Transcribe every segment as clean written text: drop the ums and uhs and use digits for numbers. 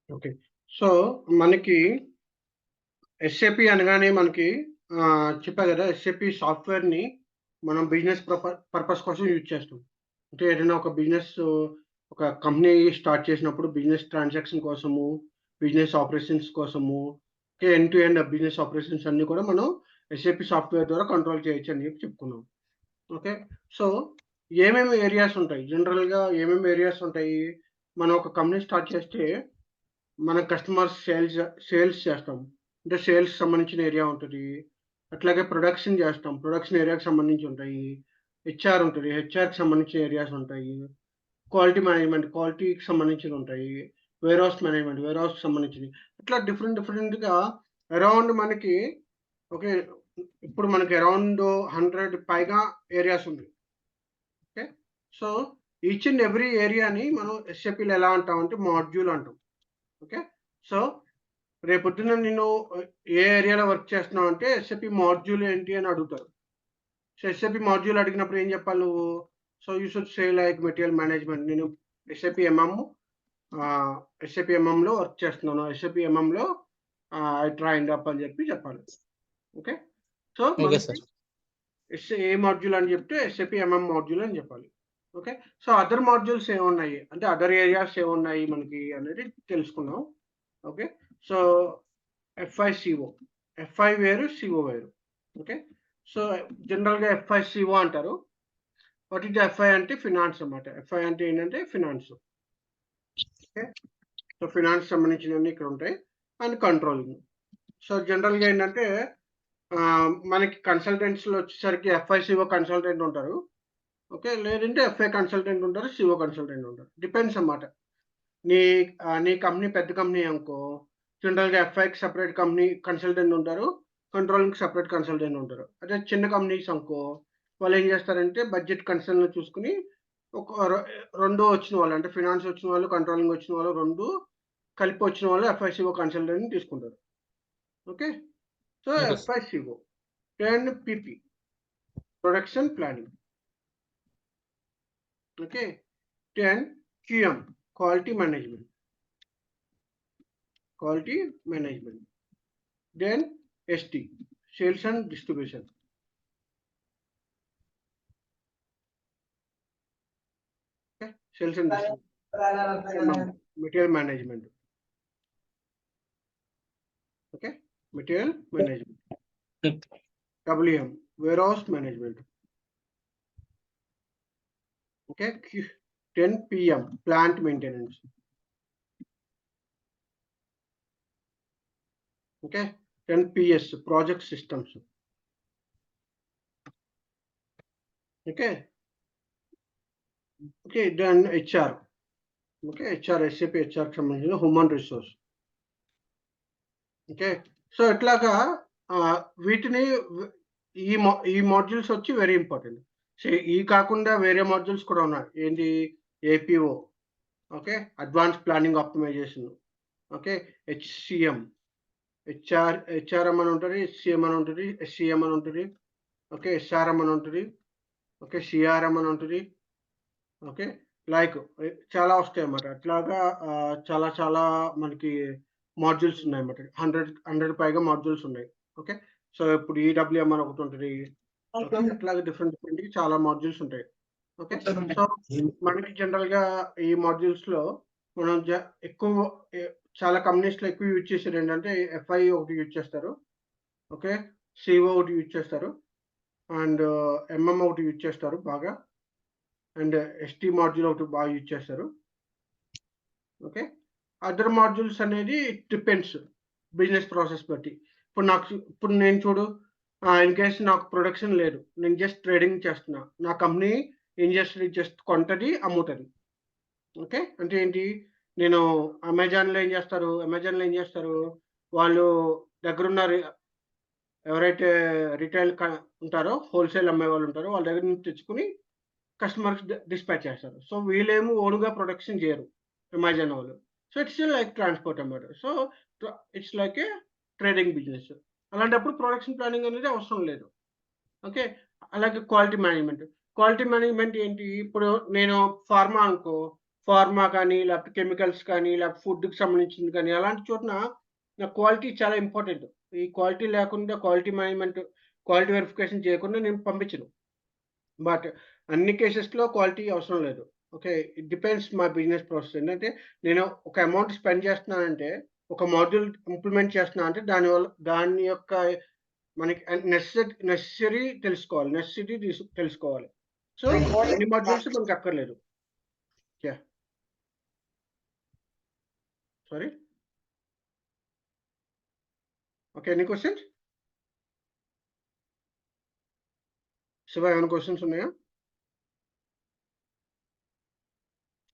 Okay. So, మనకి SAP అనగానే మనకి చెప్పా గదా! ఎస్ఏపీ సాఫ్ట్‌వేర్‌ని మనం బిజినెస్ పర్పస్ కోసం యూజ్ చేస్తాం. అంటే ఏదైనా ఒక బిజినెస్ ఒక కంపెనీ స్టార్ట్ చేసినప్పుడు బిజినెస్ ట్రాన్సాక్షన్ కోసము, బిజినెస్ ఆపరేషన్స్ కోసము, end to end business operations అన్నీ కూడా మనం ఎస్ఏపీ సాఫ్ట్‌వేర్ ద్వారా కంట్రోల్ చేయొచ్చు అని చెప్పి చెప్పుకున్నాం. ఓకే. సో, ఏమేమి ఏరియాస్ ఉంటాయి? జనరల్‌గా ఏమేమి ఏరియాస్ ఉంటాయి? మనం ఒక కంపెనీ స్టార్ట్ చేస్తే మన కస్టమర్స్ సేల్స్ చేస్తాం. అంటే సేల్స్‌కి సంబంధించిన ఏరియా ఉంటది. అట్లాగే ప్రొడక్షన్ చేస్తాం. ప్రొడక్షన్ ఏరియాకి సంబంధించి ఉంటాయి. హెచ్ఆర్ ఉంటది. హెచ్ఆర్‌కి సంబంధించిన ఏరియాస్ ఉంటాయి. క్వాలిటీ మేనేజ్‌మెంట్ క్వాలిటీకి సంబంధించినవి ఉంటాయి. వేర్‌హౌస్ మేనేజ్‌మెంట్ వేర్‌హౌస్‌కి సంబంధించినయి. ఇట్లా డిఫరెంట్‌గా అరౌండ్ మనకి ఓకే. ఇప్పుడు మనకి అరౌండ్ 100 పైగా ఏరియాస్ ఉన్నాయి. Okay. So, each and every ఏరియాని మనం ఎస్ఏపీలో ఎలా అంటామంటే మాడ్యూల్ అంటాం. ఓకే. సో, రేపొద్దున నిన్ను ఏ ఏరియాలో వర్క్ చేస్తున్నావు అంటే ఎస్ఏపీ మాడ్యూల్ ఏంటి అని అడుగుతారు. సో, ఎస్ఏపీ మాడ్యూల్ అడిగినప్పుడు ఏం చెప్పాలి నువ్వు? So, you should say like material management నేను ఎస్ఏపీ ఎంఎం ఎస్ఏపీ ఎంఎంలో వర్క్ చేస్తున్నాను. ఎస్ఏపీ ఎంఎంలో ఐ ట్రైన్డ్ అప్ అని చెప్పాలి. ఓకే. సో, ఓకే మనకి సార్. ఏ మాడ్యూల్ అని చెప్తే ఎస్ఏపీ ఎంఎం మాడ్యూల్ అని చెప్పాలి. ఓకే. సో, అదర్ మాడ్యూల్స్ ఏమున్నాయి? అంటే అదర్ ఏరియాస్ ఏమున్నాయి మనకి అనేది తెలుసుకుందాం. Okay. So, FI, CO. FI వేరు, సిఓ వేరు. ఓకే. సో, జనరల్‌గా ఎఫ్ఐ, సిఓ అంటారు. వాట్ ఈస్ ద ఎఫ్ఐ అంటే ఫినాన్స్ అన్నమాట. ఎఫ్ఐ అంటే ఏంటంటే ఫినాన్స్. ఓకే. సో, ఫినాన్స్ సంబంధించినవన్నీ ఇక్కడ ఉంటాయి. And controlling. సో, జనరల్‌గా ఏంటంటే మనకి కన్సల్టెంట్స్‌లో వచ్చేసరికి ఎఫ్ఐ, సిఓ కన్సల్టెంట్ ఉంటారు. ఓకే. లేదంటే ఎఫ్ఐ కన్సల్టెంట్ ఉంటారు. సిఓ కన్సల్టెంట్ ఉంటారు. డిపెండ్స్ అన్నమాట. నీ కంపెనీ పెద్ద కంపెనీ అనుకో, జనరల్‌గా ఎఫ్ఐకి సెపరేట్ కంపెనీ కన్సల్టెంట్ ఉంటారు. కంట్రోలింగ్‌కి సెపరేట్ కన్సల్టెంట్ ఉంటారు. అదే చిన్న కంపెనీస్ అనుకో, వాళ్ళేం చేస్తారంటే బడ్జెట్ కన్సర్న్‌లు చూసుకొని ఒక 2 వచ్చిన వాళ్ళు అంటే ఫినాన్స్ వచ్చిన వాళ్ళు, కంట్రోలింగ్ వచ్చిన వాళ్ళు 2 కలిపి వచ్చిన వాళ్ళు ఎఫ్ఐ, సిఓ కన్సల్టెంట్‌ని తీసుకుంటారు. Okay. So, okay sir. FI, CO. 10 PP production planning. Okay. 10 QM quality management. Quality management. Then ST, sales and distribution. Okay, sales and distribution. Material management. Okay, material management. WM, warehouse management. Okay, 10 PM, plant maintenance. Okay, 10 PS, project systems. Okay, okay, then HR. Okay, HR, SAP HR సంబంధించిన human resource. Okay. So, ఇట్లాగా వీటిని ఈ modules వచ్చి very important. ఇయి కాకుండా వేరే modules కూడా ఉన్నాయి. ఏంటి? APO. Okay. Advance planning optimisation. Okay. HCM. HRM అని ఉంటది. హెచ్‌సీఎం అని ఉంటది. ఎస్‌సీఎం అని ఉంటది. ఓకే. ఎస్‌ఆర్ఎం అని ఉంటది. ఓకే. సీఆర్ఎం అని ఉంటది. ఓకే. లైక్ చాలా వస్తాయన్నమాట. అట్లాగా చాలా చాలా మనకి మాడ్యూల్స్ ఉన్నాయన్నమాట. 100 పైగా మాడ్యూల్స్ ఉన్నాయి. ఓకే. సో, ఇప్పుడు ఈడబ్ల్యూఎం అని ఒకటుంటది. ఓకే. అట్లాగే డిఫరెంట్‌గా చాలా మాడ్యూల్స్ ఉంటాయి. ఓకే. సో, మనకి జనరల్‌గా ఈ మాడ్యూల్స్‌లో మనం ఎక్కువ ఎ చాలా కంపెనీస్‌లో ఎక్కువ యూజ్ చేసేదేంటంటే ఎఫ్ఐ ఒకటి యూజ్ చేస్తారు. ఓకే. సీఓ ఒకటి యూజ్ చేస్తారు. అండ్ ఎంఎం ఒకటి యూజ్ చేస్తారు బాగా. అండ్ ఎస్టీ మాడ్యూల్ ఒకటి బాగా యూజ్ చేస్తారు. ఓకే. అదర్ మాడ్యూల్స్ అనేది ఇట్ డిపెండ్స్ బిజినెస్ ప్రాసెస్ బట్టి. ఇప్పుడు నేను చూడు ఇన్ కేస్ నాకు ప్రొడక్షన్ లేదు. నేను జస్ట్ ట్రేడింగ్ చేస్తున్నా. నా కంపెనీ ఏం చేస్తది జస్ట్ కొంటది, అమ్ముతది. ఓకే. అంటే ఏంటి? నేను అమెజాన్‌లో ఏం చేస్తారు? వాళ్ళు దగ్గరున్న ఎవరైతే రిటైల్ ఉంటారో హోల్‌సేల్ అమ్మేవాళ్ళు ఉంటారో వాళ్ళ దగ్గర నుంచి తెచ్చుకొని కస్టమర్‌కి డిస్పాచ్ చేస్తారు. సో, వీళ్ళేమో ఓన్‌గా ప్రొడక్షన్ చేయరు అమెజాన్ వాళ్ళు. సో, ఇట్స్ లైక్ ట్రాన్స్‌పోర్ట్ అన్నమాట. So, it's like A trading business. అలాంటప్పుడు ప్రొడక్షన్ ప్లానింగ్ అనేది అవసరం లేదు. ఓకే. అలాగే క్వాలిటీ మేనేజ్‌మెంట్. క్వాలిటీ మేనేజ్‌మెంట్ ఏంటి? ఇప్పుడు నేను ఫార్మా అనుకో, ఫార్మా కానీ, లేకపోతే కెమికల్స్ కానీ, లేకపోతే ఫుడ్‌కి సంబంధించింది కానీ, అలాంటి చోటున నాకు క్వాలిటీ చాలా ఇంపార్టెంట్. ఈ క్వాలిటీ లేకుండా క్వాలిటీ మేనేజ్‌మెంట్, క్వాలిటీ వెరిఫికేషన్ చేయకుండా నేను పంపించను. బట్ అన్ని కేసెస్‌లో క్వాలిటీ అవసరం లేదు. Okay. It depends my business process. ఏంటంటే నేను ఒక అమౌంట్ స్పెండ్ చేస్తున్నానంటే, ఒక మాడ్యూల్ ఇంప్లిమెంట్ చేస్తున్నా అంటే దాని యొక్క మనకి నెసెసరీ తెలుసుకోవాలి. తెలుసుకోవాలి. సో, అన్ని మాడ్యూల్స్ మనకు అక్కర్లేదు. Yeah! Sorry? Okay. Any questions? Shiva ఏమైనా క్వెషన్స్ ఉన్నాయా?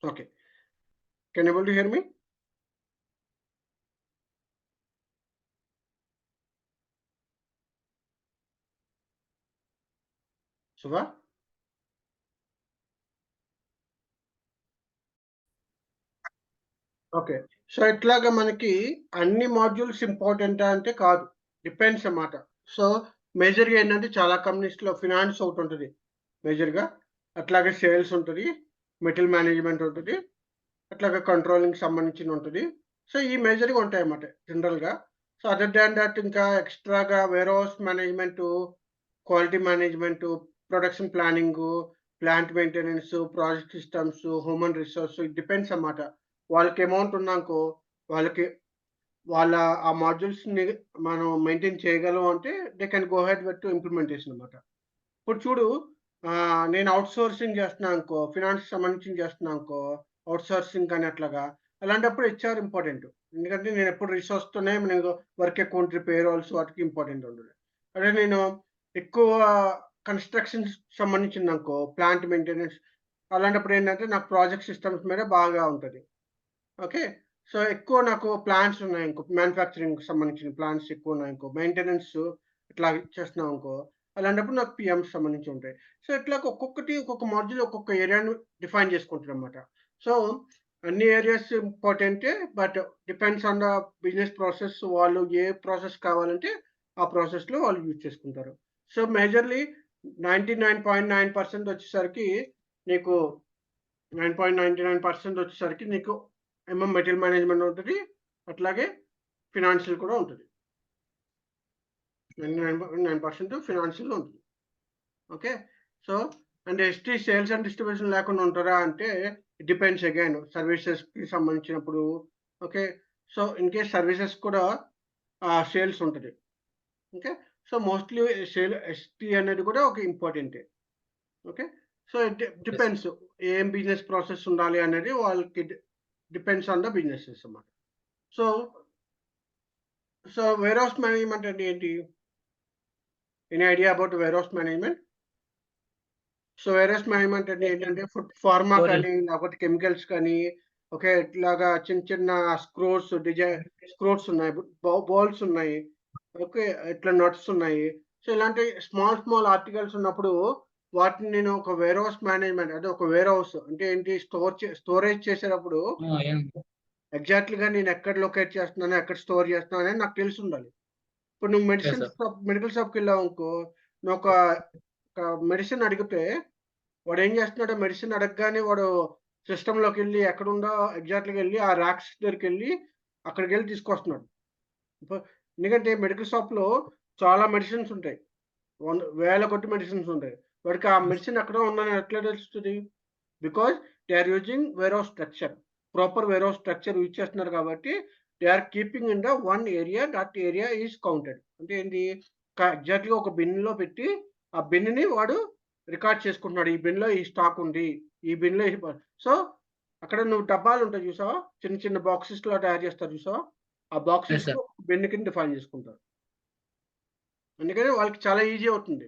Okay. Can able to hear me? Shiva? Okay. So, ఇట్లాగా మనకి అన్ని మాడ్యూల్స్ ఇంపార్టెంటా అంటే కాదు. డిపెండ్స్ అన్నమాట. సో, మేజర్‌గా ఏంటంటే చాలా కంపెనీస్‌లో ఫినాన్స్ ఒకటుంటది మేజర్‌గా. అట్లాగే సేల్స్ ఉంటది. మెటీరియల్ మేనేజ్‌మెంట్ ఉంటది. అట్లాగే కంట్రోలింగ్‌కి సంబంధించిందుంటది. సో, ఈ మేజర్‌గా ఉంటాయన్నమాట జనరల్‌గా. సో, అదర్ దాన్ థట్ ఇంకా ఎక్స్‌ట్రాగా warehouse management, quality management, production planning, plant maintenance, project systems, human resource it depends అన్నమాట. వాళ్ళకి అమౌంట్ ఉందనుకో, వాళ్ళకి వాళ్ళ ఆ మాడ్యూల్స్‌ని మనం మెయింటైన్ చేయగలం అంటే they can go ahead with implementation అన్నమాట. ఇప్పుడు చూడు నేను ఔట్‌సోర్సింగ్ చేస్తున్నాననుకో, ఫినాన్స్‌కి సంబంధించింది చేస్తున్నాననుకో, ఔట్‌సోర్సింగ్ కానీ అట్లాగా. అలాంటప్పుడు హెచ్ఆర్ ఇంపార్టెంట్. ఎందుకంటే నేనెప్పుడు రిసోర్స్‌తోనే నేను వర్క్ అకౌంట్, పేరోల్స్ వాటికి ఇంపార్టెంట్ ఉంటది. అదే నేను ఎక్కువ కన్‌స్ట్రక్షన్స్ సంబంధించిందనుకో, ప్లాంట్ మెయింటెనెన్స్ అలాంటప్పుడు ఏంటంటే నాకు ప్రాజెక్ట్ సిస్టమ్స్ మీద బాగా ఉంటది. ఓకే. సో, ఎక్కువ నాకు ప్లాన్స్ ఉన్నాయనుకో, మ్యానుఫ్యాక్చరింగ్‌కి సంబంధించిన ప్లాన్స్ ఎక్కువున్నాయనుకో, మెయింటెనెన్స్ ఇట్లా చేస్తున్నామనుకో, అలాంటప్పుడు నాకు పీఎంకి సంబంధించి ఉంటాయి. సో, ఇట్లాగ ఒక్కొక్కటి ఒక్కొక్క మాడ్యూల్ ఒక్కొక్క ఏరియాను డిఫైన్ చేసుకుంటదనమాట. సో, అన్ని ఏరియాస్ ఇంపార్టెంటే. But depends on the business process. వాళ్ళు ఏ ప్రాసెస్ కావాలంటే ఆ ప్రాసెస్‌లో వాళ్ళు యూజ్ చేసుకుంటారు. సో, మేజర్‌లీ 99.9% వచ్చేసరికి నీకు 9.99% వచ్చేసరికి నీకు మెటీరియల్ మేనేజ్‌మెంట్ ఉంటది. అట్లాగే ఫినాన్షియల్ కూడా ఉంటది. 99.9% ఫినాన్షియల్ ఉంటది. Okay. So, and ST sales and distribution లేకుండా ఉంటారా అంటే ఇట్ డిపెండ్స్ అగైన్ సర్వీసెస్‌కి సంబంధించినప్పుడు okay. So, in case services కూడా సేల్స్ ఉంటది. ఓకే. సో, మోస్ట్‌లీ ఎస్టీ అనేది కూడా ఒక ఇంపార్టెంటే. ఓకే. సో, ఇట్ యెస్. డిపెండ్స్ ఏం బిజినెస్ ప్రాసెస్ ఉండాలి అనేది వాళ్ళకి డిపెండ్స్ ఆన్ ద బిజినెసెస్ అన్నమాట. సో, వేర్ హౌస్ మేనేజ్‌మెంట్ అంటే ఏంటి? Any idea about warehouse management? So, warehouse management అంటే ఏంటంటే ఫార్మా స్టోరేజ్. కానీ, లేకపోతే కెమికల్స్ కానీ, ఓకే. ఇట్లాగా చిన్న చిన్న స్క్రూస్ ఉన్నాయి. బౌల్స్ ఉన్నాయి. ఓకే. ఇట్లా నట్స్ ఉన్నాయి. సో, ఇలాంటి స్మాల్ ఆర్టికల్స్ ఉన్నప్పుడు వాటిని నేను ఒక వేర్ హౌస్ మేనేజ్‌మెంట్ అంటే ఒక వేర్ హౌస్ అంటే ఏంటి స్టోరేజ్ చేసేటప్పుడు యాహ్! ఎగ్జాక్ట్‌లీగా నేను ఎక్కడ లొకేట్ చేస్తున్నాను, ఎక్కడ స్టోర్ చేస్తున్నాను అనేది నాకు తెలిసుండాలి. ఇప్పుడు నువ్వు యెస్ సార్. మెడికల్ షాప్‌కెళ్ళావనుకో, నువ్వొక మెడిసిన్ అడిగితే వాడేం చేస్తున్నాడు మెడిసిన్ అడగగానే వాడు సిస్టమ్‌లోకెళ్ళి ఎక్కడుందో ఎగ్జాక్ట్‌లీగా ఎళ్లి ఆ రాక్స్ దగ్గరికెళ్ళి అక్కడికెళ్ళి తీసుకొస్తున్నాడు. ఇప్పు ఎందుకంటే మెడికల్ షాప్‌లో చాలా మెడిసిన్స్ ఉంటాయి. వేల కొద్ది మెడిసిన్స్ ఉంటాయి. వాడికి ఆ యెస్. మెడిసిన్ ఎక్కడో ఉందని ఎట్లా తెలుస్తది? Because they are using warehouse structure. Proper warehouse structure use చేస్తున్నారు కాబట్టి they are keeping in the one area that area is counted. అంటే ఏంటి? ఎగ్జాక్ట్‌గా ఒక బిన్‌లో పెట్టి ఆ బిన్‌ని వాడు రికార్డ్ చేసుకుంటున్నాడు. ఈ బిన్‌లో ఈ స్టాక్ ఉంది. ఈ బిన్‌లో ఈ సో, అక్కడ నువ్వు డబ్బాలుంటాయి చూసావా? చిన్న చిన్న బాక్సెస్‌లా తయారు చేస్తారు చూసావా? ఆ యెస్ బాక్సెస్‌ని సార్. బిన్ కింద డిఫైన్ చేసుకుంటారు. అందుకని వాళ్ళకి చాలా ఈజీ అవుతుంది.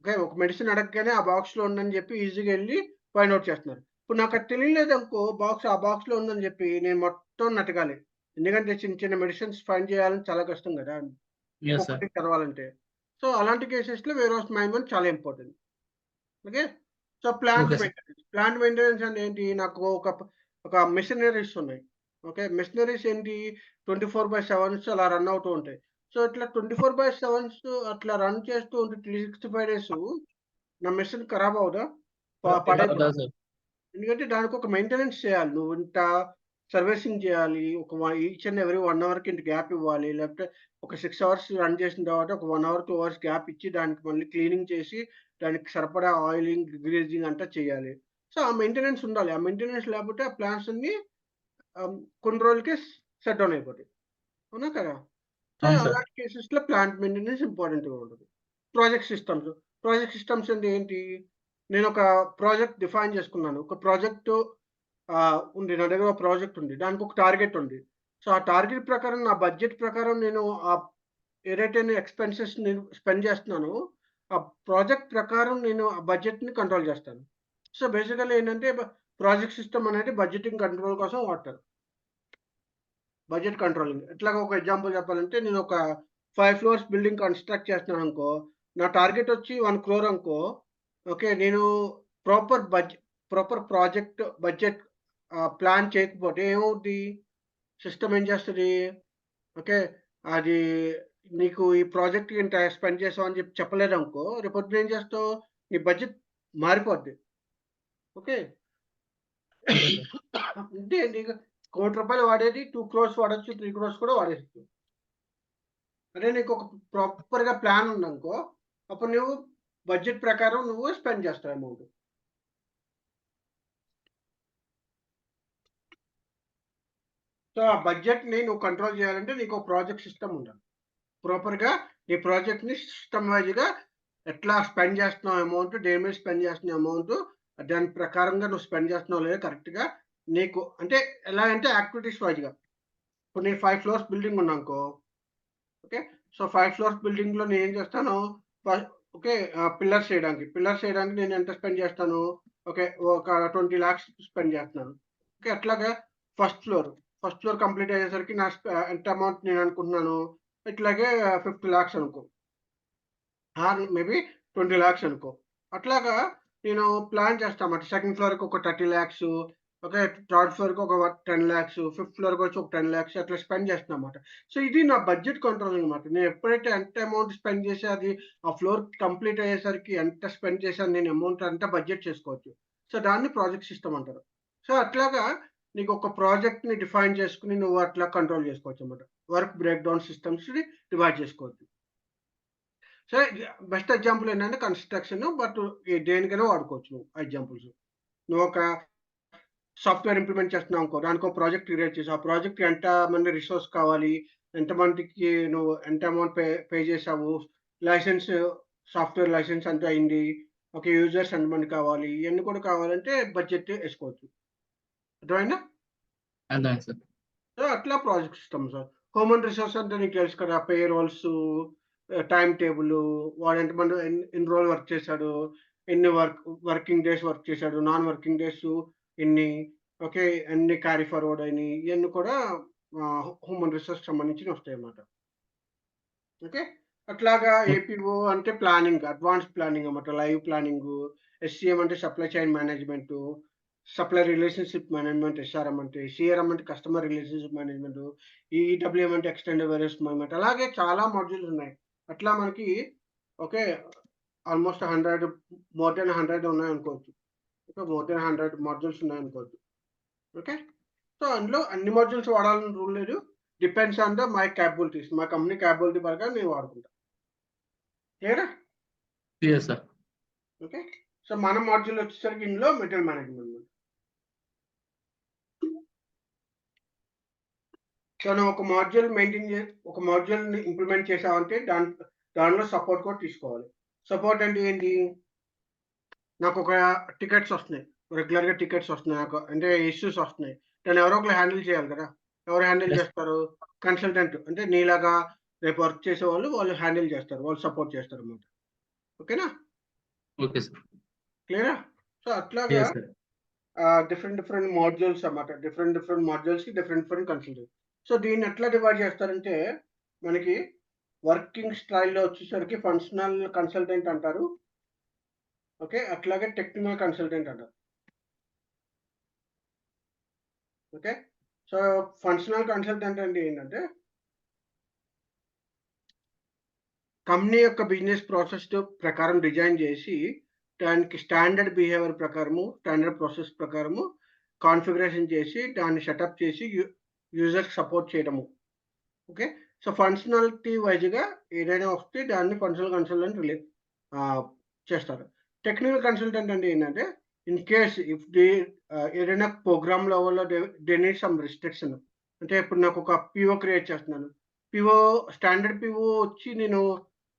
ఓకే. ఒక మెడిసిన్ అడగగానే ఆ బాక్స్‌లో ఉందని జెప్పి ఈజీగా ఎళ్లి ఫైండ్ ఔట్ చేస్తున్నారు. ఇప్పుడు నాకది తెలియలేదనుకో ఆ బాక్స్‌లో ఉందని జెప్పి నేను మొత్తం నతకాలి. ఎందుకంటే చిన్న చిన్న మెడిసిన్స్ ఫైండ్ చేయాలంటే చాలా కష్టం గదా! Yes sir. ఒక్కొక్కటి చదవాలంటే. సో, అలాంటి కేసెస్‌లో వేర్ హౌస్ మేనేజ్‌మెంట్ చాలా important. Okay. So, okay sir. Plant maintenance అంటే ఏంటి? నాకు ఒక మెషినరీస్ ఉన్నాయి. ఓకే. మెషినరీస్ ఏంటి 24/7 అలా రన్ అవుతూ ఉంటాయి. సో, ఇట్లా 24/7 అట్లా రన్ చేస్తూ ఉంటే 365 డేసు నా మెషిన్ ఖరాబ్ అవ్వదా? అవ్వదా పాడైపోదా? సార్? ఎందుకంటే దానికి ఒక మెయింటెనెన్స్ చేయాలి. నువ్వు ఇంత సర్వీసింగ్ చేయాలి. ఈచ్ అండ్ ఎవ్రీ 1 అవర్‌కి ఇంత గ్యాప్ ఇవ్వాలి. లేకపోతే ఒక 6 అవర్స్ రన్ చేసిన తర్వాత ఒక 1 అవర్, 2 అవర్స్ గ్యాప్ ఇచ్చి దానికి మళ్ళీ క్లీనింగ్ చేసి దానికి సరిపడా ఆయిలింగ్, గ్రీజింగ్ అంతా చేయాలి. సో, ఆ మెయింటెనెన్స్ ఉండాలి. ఆ మెయింటెనెన్స్ లేకపోతే ఆ ప్లాంట్స్ అన్నీ కొన్ని రోజులకే షట్ డౌన్ అయిపోతాయి. అవునా కదా! సో, అవును సార్. అలాంటి కేసెస్‌లో ప్లాంట్ మెయింటెనెన్స్ ఇంపార్టెంట్‌గా ఉంటది. Project systems. ప్రాజెక్ట్ సిస్టమ్స్ అంటే ఏంటి? నేనొక ప్రాజెక్ట్ డిఫైన్ చేసుకున్నాను. ఒక ప్రాజెక్టు ఉంది. నా దగ్గర ఒక ప్రాజెక్ట్ ఉంది. దానికొక టార్గెట్ ఉంది. సో, ఆ టార్గెట్ ప్రకారం నా బడ్జెట్ ప్రకారం నేను ఏదైతే నేను ఎక్స్‌పెన్సెస్ నేను స్పెండ్ చేస్తున్నానో, ఆ ప్రాజెక్ట్ ప్రకారం నేను ఆ బడ్జెట్‌ని కంట్రోల్ చేస్తాను. సో, బేసికల్లీ ఏంటంటే ప్రాజెక్ట్ సిస్టమ్ అనేది బడ్జెటింగ్ కంట్రోల్ కోసం వాడతారు. Budget controlling. ఎట్లాగో ఒక ఎగ్జాంపుల్ చెప్పాలంటే నేనొక 5 ఫ్లోర్స్ బిల్డింగ్ కన్‌స్ట్రక్ట్ చేస్తున్నాననుకో, నా టార్గెట్ వచ్చి 1 క్రోర్ అనుకో, ఓకే. నేను proper proper project budget plan చేయకపోతే ఏమవుద్ది? సిస్టమ్ ఏం చేస్తది? ఓకే. అది నీకు ఈ ప్రాజెక్ట్‌కి ఇంత స్పెండ్ చేసావు అని చెప్పి చెప్పలేదనుకో, రేపొద్దున ఏం చేస్తావు? నీ బడ్జెట్ మారిపోద్ది. ఓకే. Okay sir. అంటే నీకు రూ. 1,00,00,000 వాడేది 2 క్రోర్స్ వాడొచ్చు, 3 క్రోర్స్ కూడా వాడేయొచ్చు. అదే నీకొక ప్రాపర్‌గా ప్లాన్ ఉందనుకో, అప్పుడు నువ్వు బడ్జెట్ ప్రకారం నువ్వు స్పెండ్ చేస్తావు అమౌంట్. సో, ఆ బడ్జెట్‌ని నువ్వు కంట్రోల్ చేయాలంటే నీకో ప్రాజెక్ట్ సిస్టమ్ ఉండాలి. ప్రాపర్‌గా నీ ప్రాజెక్ట్‌ని సిస్టమ్ వైస్‌గా ఎట్లా స్పెండ్ చేస్తున్నావు అమౌంట్, దేని మీద స్పెండ్ చేస్తున్నావు అమౌంట్, దాని ప్రకారంగా నువ్వు స్పెండ్ చేస్తున్నావో లేదో కరెక్ట్‌గా నీకు అంటే ఎలాగంటే యాక్టివిటీస్ వైస్‌గా. ఇప్పుడు నేను 5 ఫ్లోర్స్ బిల్డింగ్ ఉందనుకో, ఓకే. సో, 5 ఫ్లోర్స్ బిల్డింగ్‌లో నేనేం చేస్తాను, ఫ ఓకే. పిల్లర్స్ చేయడానికి నేను ఎంత స్పెండ్ చేస్తాను, ఓకే. ఒక 20,00,000 స్పెండ్ చేస్తున్నాను. ఓకే. అట్లాగా first floor, first floor complete అయ్యేసరికి ఎంత అమౌంట్ నేను అనుకుంటున్నాను, ఇట్లాగే 50,00,000 అనుకో. మేబీ 20,00,000 అనుకో. అట్లాగా నేను ప్లాన్ చేస్తామాట. సెకండ్ ఫ్లోర్‌కి ఒక 30,00,000, ఓకే. థర్డ్ ఫ్లోర్‌కి ఒక 10,00,000, ఫిఫ్త్ ఫ్లోర్‌కొచ్చి ఒక 10,00,000 అట్లా స్పెండ్ చేస్తున్నామాట. సో, ఇది నా బడ్జెట్ కంట్రోల్ అనమాట. నేను ఎప్పుడైతే ఎంత అమౌంట్ స్పెండ్ చేసి అది ఆ ఫ్లోర్ కంప్లీట్ అయ్యేసరికి ఎంత స్పెండ్ చేశాను నేను అమౌంట్ అంతా బడ్జెట్ చేసుకోవచ్చు. సో, దాన్ని ప్రాజెక్ట్ సిస్టమ్ అంటారు. సో, అట్లాగా నీకొక ప్రాజెక్ట్‌ని డిఫైన్ చేసుకొని నువ్వు అట్లా కంట్రోల్ చేసుకోవచ్చనమాట. వర్క్ బ్రేక్ డౌన్ సిస్టమ్స్‌ని డివైడ్ చేసుకోవచ్చు. సో, బెస్ట్ ఎగ్జాంపుల్ ఏంటంటే కన్‌స్ట్రక్షన్. బట్ దేనికైనా వాడుకోవచ్చు నువ్వు ఆ ఎగ్జాంపుల్స్. నువ్వొక సాఫ్ట్‌వేర్ ఇంప్లిమెంట్ చేస్తున్నావనుకో, దానికో ప్రాజెక్ట్ క్రియేట్ చేసావు. ఆ ప్రాజెక్ట్‌కి ఎంత మంది రిసోర్స్ కావాలి? ఎంతమందికి నువ్వు ఎంత అమౌంట్ పే చేసావు? లైసెన్స్ సాఫ్ట్‌వేర్ లైసెన్స్ ఎంత అయింది? ఓకే. యూజర్స్ ఎంతమంది కావాలి? ఇయన్నీ కూడా కావాలంటే బడ్జెట్ ఏసుకోవచ్చు. అర్థమైందా? అర్థమైంది సార్. సో, అట్లా ప్రాజెక్ట్ సిస్టమ్స్. హ్యూమన్ రిసోర్స్ అంటే నీకు తెలుసు కదా! పేరోల్సు, టైమ్ టేబులు, వాడు ఎంతమంది ఎన్ని రోజులు వర్క్ చేశాడు, ఎన్ని వర్కింగ్ డేస్ వర్క్ చేశాడు, నాన్ వర్కింగ్ డేసు ఎన్ని, ఓకే. ఎన్ని క్యారీ ఫార్వర్డ్ అయినియి, ఇయన్నీ కూడా హ్యూమన్ రిసోర్స్‌కి సంబంధించినవొస్తాయన్నమాట. ఓకే. అట్లాగా ఓకే. ఏపీఓ అంటే ప్లానింగ్, అడ్వాన్స్ ప్లానింగ్ అన్నమాట. Live planning. ఎస్‌సీఎం అంటే supply chain management. Supplier relationship management SRM అంటే. సీఆర్ఎం అంటే కస్టమర్ రిలేషన్‌షిప్ మేనేజ్‌మెంటు. ఈడబ్ల్యూఎం అంటే ఎక్స్‌టెండెడ్ వేరియస్ మేనేజ్‌మెంట్. అలాగే చాలా మాడ్యూల్స్ ఉన్నాయి. అట్లా మనకి ఓకే. ఆల్‌మోస్ట్ 100 మోర్ థాన్ 100 ఉన్నాయనుకోవచ్చు. ఓకే. మోర్ థాన్ 100 మాడ్యూల్స్ ఉన్నాయనుకోవచ్చు. ఓకే. సో, అందులో అన్ని మాడ్యూల్స్ వాడాలని రూల్ లేదు. Depends on my capabilities. మా కంపెనీ కేపబిలిటీ ప్రకారం నేను వాడుకుంటా. క్లియరా? Clear sir. ఓకే. సో, మన మాడ్యూల్ వచ్చేసరికి ఇందులో మెటీరియల్ మేనేజ్‌మెంట్. సో, నువ్వు ఒక మాడ్యూల్‌ని ఇంప్లిమెంట్ చేసావంటే దానిలో సపోర్ట్ కూడా తీసుకోవాలి. సపోర్ట్ అంటే ఏంటి? నాకొక టికెట్స్ వస్తున్నాయి. రెగ్యులర్‌గా టికెట్స్ వస్తున్నాయి నాకు. అంటే ఇష్యూస్ వస్తున్నాయి. దాన్ని ఎవరో ఒకళ్ళు హ్యాండిల్ చేయాలి కదా! ఎవరు హ్యాండిల్ యెస్. చేస్తారు? కన్సల్టెంట్. అంటే నీలాగా రేపు వర్క్ చేసేవాళ్ళు వాళ్ళు హ్యాండిల్ చేస్తారు. వాళ్ళు సపోర్ట్ చేస్తారన్నమాట. ఓకేనా? Okay sir. క్లియరా? సో, అట్లాగా క్లియర్ సార్. డిఫరెంట్ మాడ్యూల్స్ అన్నమాట. డిఫరెంట్ మాడ్యూల్స్‌కి డిఫరెంట్ కన్సల్టెంట్. సో, దీన్ని ఎట్లా డివైడ్ చేస్తారంటే, మనకి వర్కింగ్ స్టైల్‌లో వచ్చేసరికి ఫంక్షనల్ కన్సల్టెంట్ అంటారు. ఓకే. అట్లాగే టెక్నికల్ కన్సల్టెంట్ అంటారు. ఓకే. సో, ఫంక్షనల్ కన్సల్టెంట్ అంటే ఏంటంటే, కంపెనీ యొక్క బిజినెస్ ప్రాసెస్ ప్రకారం డిజైన్ చేసి, దానికి స్టాండర్డ్ బిహేవియర్ ప్రకారము, స్టాండర్డ్ ప్రాసెస్ ప్రకారము కాన్ఫిగరేషన్ చేసి, దాన్ని సెటప్ చేసి యూజర్‌కి సపోర్ట్ చేయడము. ఓకే. సో, ఫంక్షనాలిటీ వైస్‌గా ఏదైనా వస్తే దాన్ని ఫంక్షనల్ కన్సల్టెంట్ చేస్తారు. టెక్నికల్ కన్సల్టెంట్ అంటే ఏంటంటే, ఇన్ కేస్ ఇఫ్ ఏదైనా ప్రోగ్రామ్ లెవెల్‌లో దే నీడ్ సమ్ రిస్ట్రిక్షన్. అంటే ఇప్పుడు నాకు ఒక పీఓ క్రియేట్ చేస్తున్నాను. పీఓ స్టాండర్డ్ పీఓ వచ్చి నేను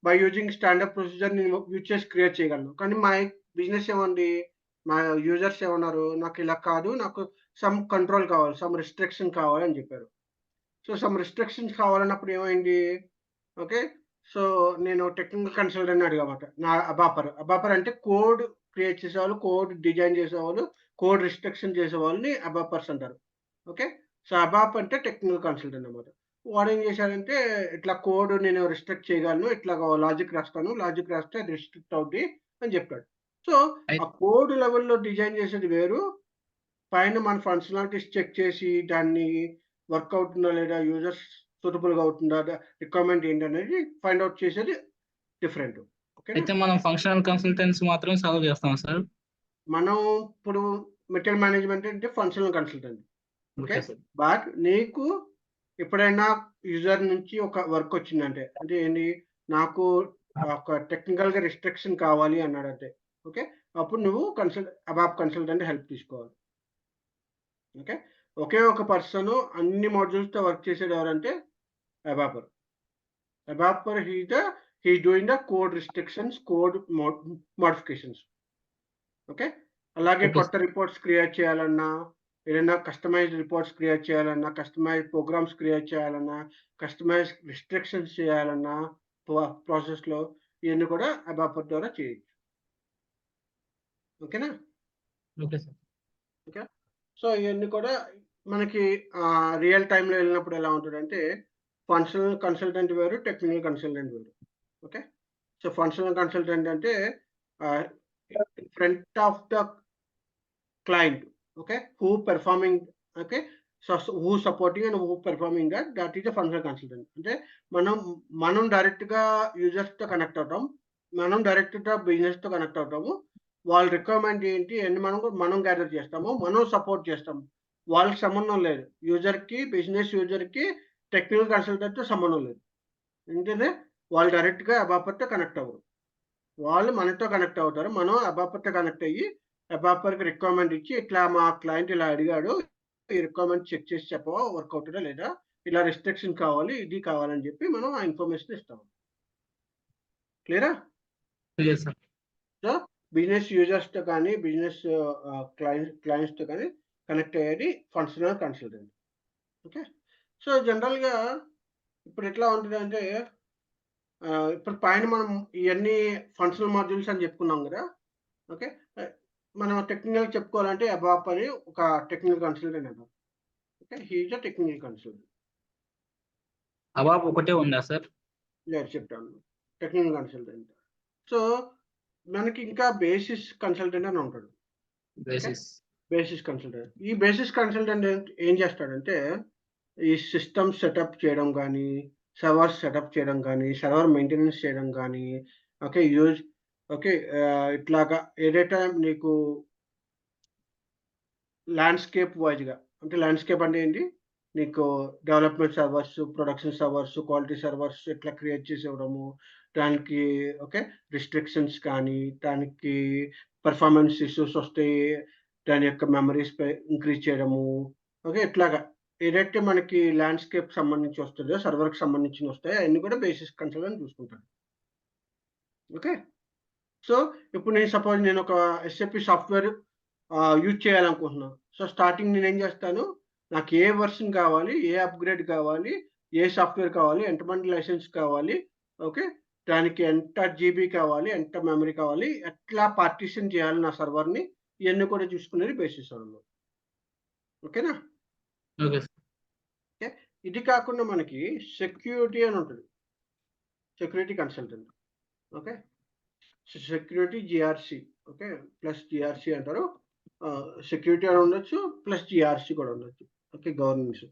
బై యూజింగ్ స్టాండర్డ్ ప్రొసీజర్ నేను యూజ్ చేసి క్రియేట్ చేయగలను. కానీ మై బిజినెస్ ఏముంది? మా యూజర్స్ ఏమన్నారు? నాకు ఇలా కాదు. నాకు సమ్ కంట్రోల్ కావాలి. సమ్ రిస్ట్రిక్షన్ కావాలి అని చెప్పారు. సో, సమ్ రిస్ట్రిక్షన్స్ కావాలన్నప్పుడు ఏమైంది? ఓకే. సో, నేను టెక్నికల్ కన్సల్టెంట్‌ని అడిగామాట. నా అబాపర్ అంటే కోడ్ క్రియేట్ చేసేవాళ్ళు, కోడ్ డిజైన్ చేసేవాళ్ళు, కోడ్ రిస్ట్రిక్షన్ చేసేవాళ్ళని అబాపర్స్ అంటారు. ఓకే. సో, అబాప్ అంటే టెక్నికల్ కన్సల్టెంట్ అన్నమాట. వాడేం చేశాడంటే, ఇట్లా కోడ్ నేను రిస్ట్రిక్ట్ చేయగలను. ఇట్లాగా లాజిక్ రాస్తాను. లాజిక్ రాస్తే అది రిస్ట్రిక్ట్ అవుద్ది అని చెప్పాడు. సో, అయి ఆ కోడ్ లెవెల్‌లో డిజైన్ చేసేది వేరు. పైన మన ఫంక్షనాలిటీస్ చెక్ చేసి దాన్ని వర్క్ అవుతుందా లేదా? యూజర్స్ సూటబుల్‌గా అవుతుందా? రిక్వైర్మెంట్ ఏంటనేది ఫైండ్ ఔట్ చేసేది డిఫరెంట్. ఓకేనా? అయితే మనం ఫంక్షనల్ కన్సల్టెన్సీ మాత్రమే సాల్వ్ చేస్తామా సార్? మనం ఇప్పుడు మెటీరియల్ మేనేజ్మెంట్ అంటే functional consultant. Okay. Okay sir. But నీకు ఎప్పుడైనా యూజర్ నుంచి ఒక వర్క్ వచ్చిందంటే, అంటే ఏంటి? నాకు ఒక టెక్నికల్‌గా రిస్ట్రిక్షన్ కావాలి అన్నాడంటే, ఓకే. అప్పుడు నువ్వు అబాప్ కన్సల్టెంట్ హెల్ప్ తీసుకోవాలి. ఓకే. ఒకే ఒక పర్సన్ అన్ని మాడ్యూల్స్‌తో వర్క్ చేసేది ఎవరంటే ABAPer. ABAPer he doing the code restrictions, code modifications. Okay. అలాగే ఓకే కొత్త సార్. రిపోర్ట్స్ క్రియేట్ చేయాలన్నా, ఏదైనా కస్టమైజ్డ్ రిపోర్ట్స్ క్రియేట్ చేయాలన్నా, కస్టమైజ్డ్ ప్రోగ్రామ్స్ క్రియేట్ చేయాలన్నా, కస్టమైజ్డ్ రిస్ట్రిక్షన్స్ చేయాలన్నా ప్రాసెస్‌లో ఇయన్నీ కూడా అబాపర్ ద్వారా చేయొచ్చు. ఓకేనా? Okay sir. ఓకే. సో, ఇయన్నీ కూడా మనకి రియల్ టైమ్‌లో ఎళ్ళినప్పుడు ఎలా ఉంటదంటే, ఫంక్షనల్ కన్సల్టెంట్ వేరు, టెక్నికల్ కన్సల్టెంట్ వేరు. ఓకే. సో, ఫంక్షనల్ కన్సల్టెంట్ అంటే ఆహ్, front of the client. Okay. Who performing okay. Who supporting and who performing that is the functional consultant. అంటే మనం, మనం డైరెక్ట్‌గా యూజర్స్‌తో కనెక్ట్ అవుతాం. మనం డైరెక్ట్‌గా బిజినెస్‌తో కనెక్ట్ అవుతాము. వాళ్ళ రిక్వైర్మెంట్ ఏంటి అని మనం గ్యాదర్ చేస్తాము. మనం సపోర్ట్ చేస్తాము. వాళ్ళకి సంబంధం లేదు. బిజినెస్ యూజర్‌కి టెక్నికల్ కన్సల్టెంట్‌తో సంబంధం లేదు. ఎందుకంటే వాళ్ళు డైరెక్ట్‌గా అబాపర్‌తో కనెక్ట్ అవ్వరు. వాళ్ళు మనతో కనెక్ట్ అవుతారు. మనం అబాపర్‌తో కనెక్ట్ అయ్యి, అబాపర్‌కి రిక్వైర్మెంట్ ఇచ్చి, ఇట్లా మా క్లయింట్ ఇలా అడిగాడు. ఈ రిక్వైర్మెంట్ చెక్ చేసి చెప్పవా? వర్క్ అవుతదా లేదా? ఇలా రిస్ట్రిక్షన్ కావాలి, ఇది కావాలని చెప్పి మనం ఆ ఇన్ఫర్మేషన్ ఇస్తాం. క్లియరా? Clear sir. సో, బిజినెస్ యూజర్స్‌తో కానీ, బిజినెస్ క్లయింట్స్‌తో కానీ కనెక్ట్ అయ్యేది ఫంక్షనల్ కన్సల్టెంట్. ఓకే. సో, జనరల్‌గా ఇప్పుడు ఎట్లా ఉంటదంటే, ఇప్పుడు పైన మనం ఇయన్నీ ఫంక్షనల్ మాడ్యూల్స్ అని చెప్పుకున్నాం గదా! ఓకే. మనం టెక్నికల్‌గా చెప్పుకోవాలంటే అబాప్ అని ఒక టెక్నికల్ కన్సల్టెంట్ అంటాం. Okay. He is a technical consultant. ABAP ఒకటే ఉందా సార్? లేదు చెప్తాను. Technical consultant. సో, మనకి ఇంకా బేసిస్ కన్సల్టెంట్ అని ఉంటాడు. ఓకే. బేసిస్. Basis consultant. ఈ బేసిస్ కన్సల్టెంట్ ఏం చేస్తాడంటే, ఈ సిస్టమ్ సెటప్ చేయడం గానీ, సర్వర్స్ సెటప్ చేయడం గానీ, సర్వర్ మెయింటెనెన్స్ చేయడం గానీ, ఓకే. ఓకే. ఇట్లాగా ఏదైతే నీకు ల్యాండ్‌స్కేప్ వైస్‌గా. అంటే ల్యాండ్‌స్కేప్ అంటే ఏంటి? నీకు development servers, production servers, quality servers ఇట్లా క్రియేట్ చేసి ఇవ్వడము. దానికి ఓకే. రిస్ట్రిక్షన్స్ కానీ, దానికి పెర్ఫార్మన్స్ ఇష్యూస్ వస్తే దాని యొక్క మెమరీ ఇంక్రీజ్ చేయడము. ఓకే. ఇట్లాగా ఏదైతే మనకి ల్యాండ్‌స్కేప్ సంబంధించి వస్తదో, సర్వర్‌కి సంబంధించినవి వస్తాయో అయన్నీ కూడా బేసిస్ కన్సల్టెంట్ చూసుకుంటాడు. ఓకే. సో, ఇప్పుడు నేనొక ఎస్ఏపీ సాఫ్ట్‌వేర్ యూజ్ చేయాలనుకుంటున్నా. సో, స్టార్టింగ్ నేనేం జేస్తాను, నాకు ఏ వెర్షన్ కావాలి, ఏ అప్‌గ్రేడ్ కావాలి, ఏ సాఫ్ట్‌వేర్ కావాలి, ఎంతమంది లైసెన్స్ కావాలి, ఓకే. దానికి ఎంత జీబీ కావాలి, ఎంత మెమరీ కావాలి, ఎట్లా పార్టిషన్ చేయాలి నా సర్వర్‌ని, ఇయన్నీ కూడా చూసుకునేది బేసిస్ అన్నమాట. ఓకేనా? Okay sir. ఓకే. ఇది కాకుండా మనకి సెక్యూరిటీ అని ఉంటది. Security consultant. Okay. Security GRC okay. Plus GRC అంటారు. సెక్యూరిటీ అని ఉండొచ్చు. ప్లస్ జీఆర్‌సీ కూడా ఉండొచ్చు. ఓకే. గవర్నెన్స్.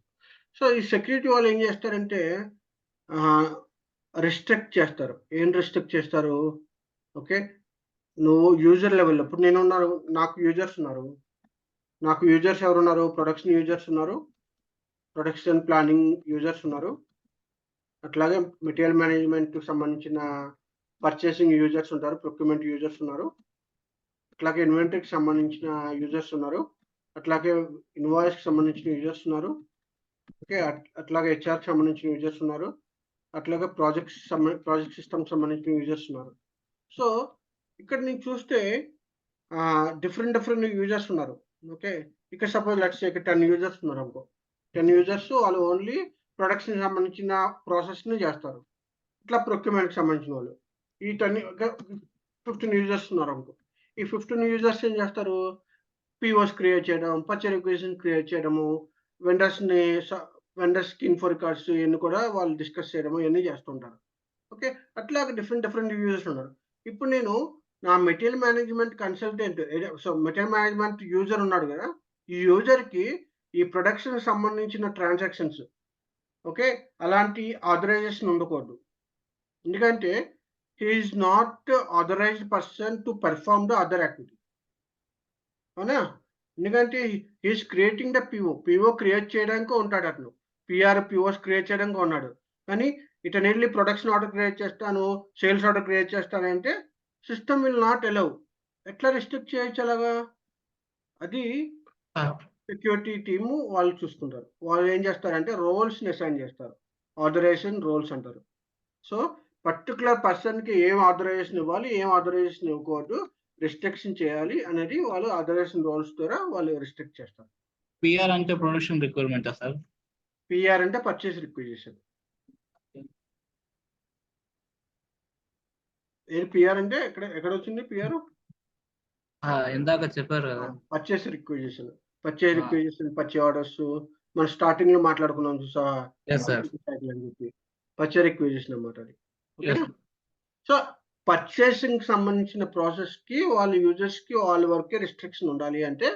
సో, ఈ సెక్యూరిటీ వాళ్ళు ఏం చేస్తారంటే ఆహ్, రిస్ట్రిక్ట్ చేస్తారు. ఏం రిస్ట్రిక్ట్ చేస్తారు? ఓకే. నువ్వు యూజర్ లెవెల్ ఇప్పుడు నేను ఉన్నారు, నాకు యూజర్స్ ఉన్నారు. నాకు యూజర్స్ ఎవరున్నారు? ప్రొడక్షన్ యూజర్స్ ఉన్నారు, ప్రొడక్షన్ ప్లానింగ్ యూజర్స్ ఉన్నారు. అట్లాగే మెటీరియల్ మేనేజ్మెంట్ సంబంధించిన పర్చేసింగ్ యూజర్స్ ఉంటారు, ప్రొక్యూర్మెంట్ యూజర్స్ ఉన్నారు. అట్లాగే ఇన్వెంటరీకి సంబంధించిన యూజర్స్ ఉన్నారు. అట్లాగే ఇన్వాయిస్కి సంబంధించిన యూజర్స్ ఉన్నారు. ఓకే, అట్లాగే హెచ్ఆర్కి సంబంధించిన యూజర్స్ ఉన్నారు. అట్లాగే ప్రాజెక్ట్ సిస్టమ్ సంబంధించిన యూజర్స్ ఉన్నారు. సో ఇక్కడ నేను చూస్తే డిఫరెంట్ యూజర్స్ ఉన్నారు. ఓకే, ఇక్కడ సపోజ్ లెట్స్ ఇక్కడ 10 యూజర్స్ ఉన్నారు అనుకో. 10 యూజర్స్ వాళ్ళు ఓన్లీ ప్రొడక్షన్ సంబంధించిన ప్రాసెస్ని చేస్తారు. ఇట్లా ప్రొక్యూర్మెంట్కి సంబంధించిన వాళ్ళు ఈ 15 యూజర్స్ ఉన్నారు అనుకో. ఈ 15 యూజర్స్ ఏం చేస్తారు? పిఓస్ క్రియేట్ చేయడం, పర్చేజ్ రిక్వెజిషన్ క్రియేట్ చేయడము, వెండర్స్కి ఇన్ఫో రికార్డ్స్ ఇవన్నీ కూడా వాళ్ళు డిస్కస్ చేయడము ఇవన్నీ చేస్తుంటారు. ఓకే, అట్లాగే డిఫరెంట్ యూజర్స్ ఉన్నారు. ఇప్పుడు నేను నా material management consultant, so material management user ఉన్నాడు కదా, ఈ యూజర్కి ఈ ప్రొడక్షన్ సంబంధించిన ట్రాన్సాక్షన్స్, ఓకే, అలాంటి ఆథరైజేషన్ ఉండకూడదు. ఎందుకంటే he is not authorised person to perform the other activity. అవునా? ఎందుకంటే he is creating the PO create చేయడానికి ఉంటాడు అతను. పిఓస్ క్రియేట్ చేయడానికి ఉన్నాడు. కానీ ఇతను వెళ్ళి ప్రొడక్షన్ ఆర్డర్ క్రియేట్ చేస్తాను, సేల్స్ ఆర్డర్ క్రియేట్ చేస్తానంటే సిస్టమ్ విల్ నాట్ అలౌ. ఎట్లా రిస్ట్రిక్ట్ చేయొచ్చు అలాగా? అది సెక్యూరిటీ టీము వాళ్ళు చూసుకుంటారు. వాళ్ళు ఏం చేస్తారంటే రోల్స్ని అసైన్ చేస్తారు. ఆథరైజేషన్ రోల్స్ అంటారు. సో పర్టికులర్ పర్సన్కి ఏం ఆథరైజేషన్ ఇవ్వాలి, ఏం ఆథరైజేషన్ ఇవ్వకూడదు, రిస్ట్రిక్షన్ చేయాలి అనేది వాళ్ళు ఆథరైజేషన్ రోల్స్ ద్వారా వాళ్ళు రిస్ట్రిక్ట్ చేస్తారు. పిఆర్ అంటే ప్రొడక్షన్ రిక్వైర్మెంటా సార్? పిఆర్ అంటే పర్చేస్ రిక్విజిషన్. ఏది పిఆర్ అంటే ఎక్కడ వచ్చింది పిఆర్? ఇందాక చెప్పారు కదా. పర్చేస్ రిక్విజిషన్, పర్చేస్ ఆర్డర్స్ మనం స్టార్టింగ్ లో మాట్లాడుకున్నాం చూసావా, అని చెప్పి పర్చేస్ రిక్విజిషన్ అన్నమాట అది. ఓకేనా? సో పర్చేసింగ్ సంబంధించిన ప్రాసెస్ కి వాళ్ళ యూజర్స్ కి వాళ్ళ వరకే రిస్ట్రిక్షన్ ఉండాలి అంటే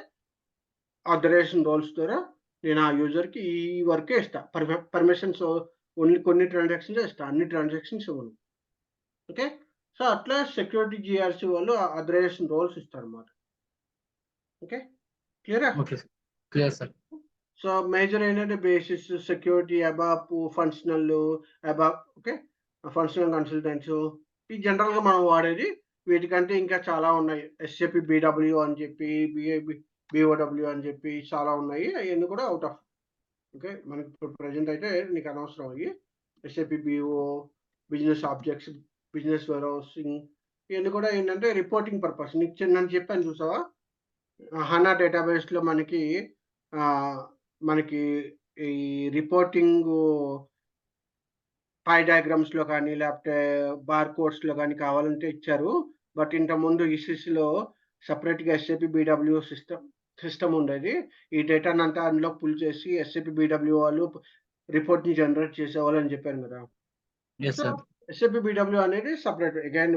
ఆథరైజేషన్ రోల్స్ ద్వారా నేను ఆ యూజర్ కి ఈ వరకే ఇస్తా. పర్మిషన్స్ ఓన్లీ కొన్ని ట్రాన్సాక్షన్స్ ఇస్తా, అన్ని ట్రాన్సాక్షన్స్ ఇవ్వను. ఓకే, సో అట్లా సెక్యూరిటీ జిఆర్సి వాళ్ళు ఆథరైజేషన్ రోల్స్ ఇస్తారు అన్నమాట. ఓకే, క్లియరా? Clear sir. సో మేజర్ ఏంటంటే basis, security, ABAP, functional, ABAP, okay, functional consultants ఈ జనరల్గా మనం వాడేది. వీటికంటే ఇంకా చాలా ఉన్నాయి. ఎస్ఏపి బిడబ్ల్యూ అని చెప్పి, బిఓడబ్ల్యూ అని చెప్పి చాలా ఉన్నాయి. అవన్నీ కూడా అవుట్ ఆఫ్. ఓకే, మనకి ఇప్పుడు ప్రజెంట్ అయితే నీకు అనవసరం అయ్యి. SAP BO, business objects, business warehousing ఇవన్నీ కూడా ఏంటంటే రిపోర్టింగ్ పర్పస్. నీకు నన్ను చెప్పాను చూసావా, హనా డేటాబేస్లో మనకి ఈ రిపోర్టింగ్ పై డయాగ్రామ్స్లో కానీ లేకపోతే బార్ కోడ్స్లో కానీ కావాలంటే ఇచ్చారు. బట్ ఇంతకుముందు ఈసీసీలో సపరేట్గా ఎస్ఏపి బిడబ్ల్యూ సిస్టమ్ ఉండేది. ఈ డేటాను అంతా అందులో పుల్ చేసి ఎస్ఏపి బిడబ్ల్యూ వాళ్ళు రిపోర్ట్ని జనరేట్ చేసేవాళ్ళు అని చెప్పాను కదా. సో ఎస్ఏపి బిడబ్ల్యూ అనేది సపరేట్ అగైన్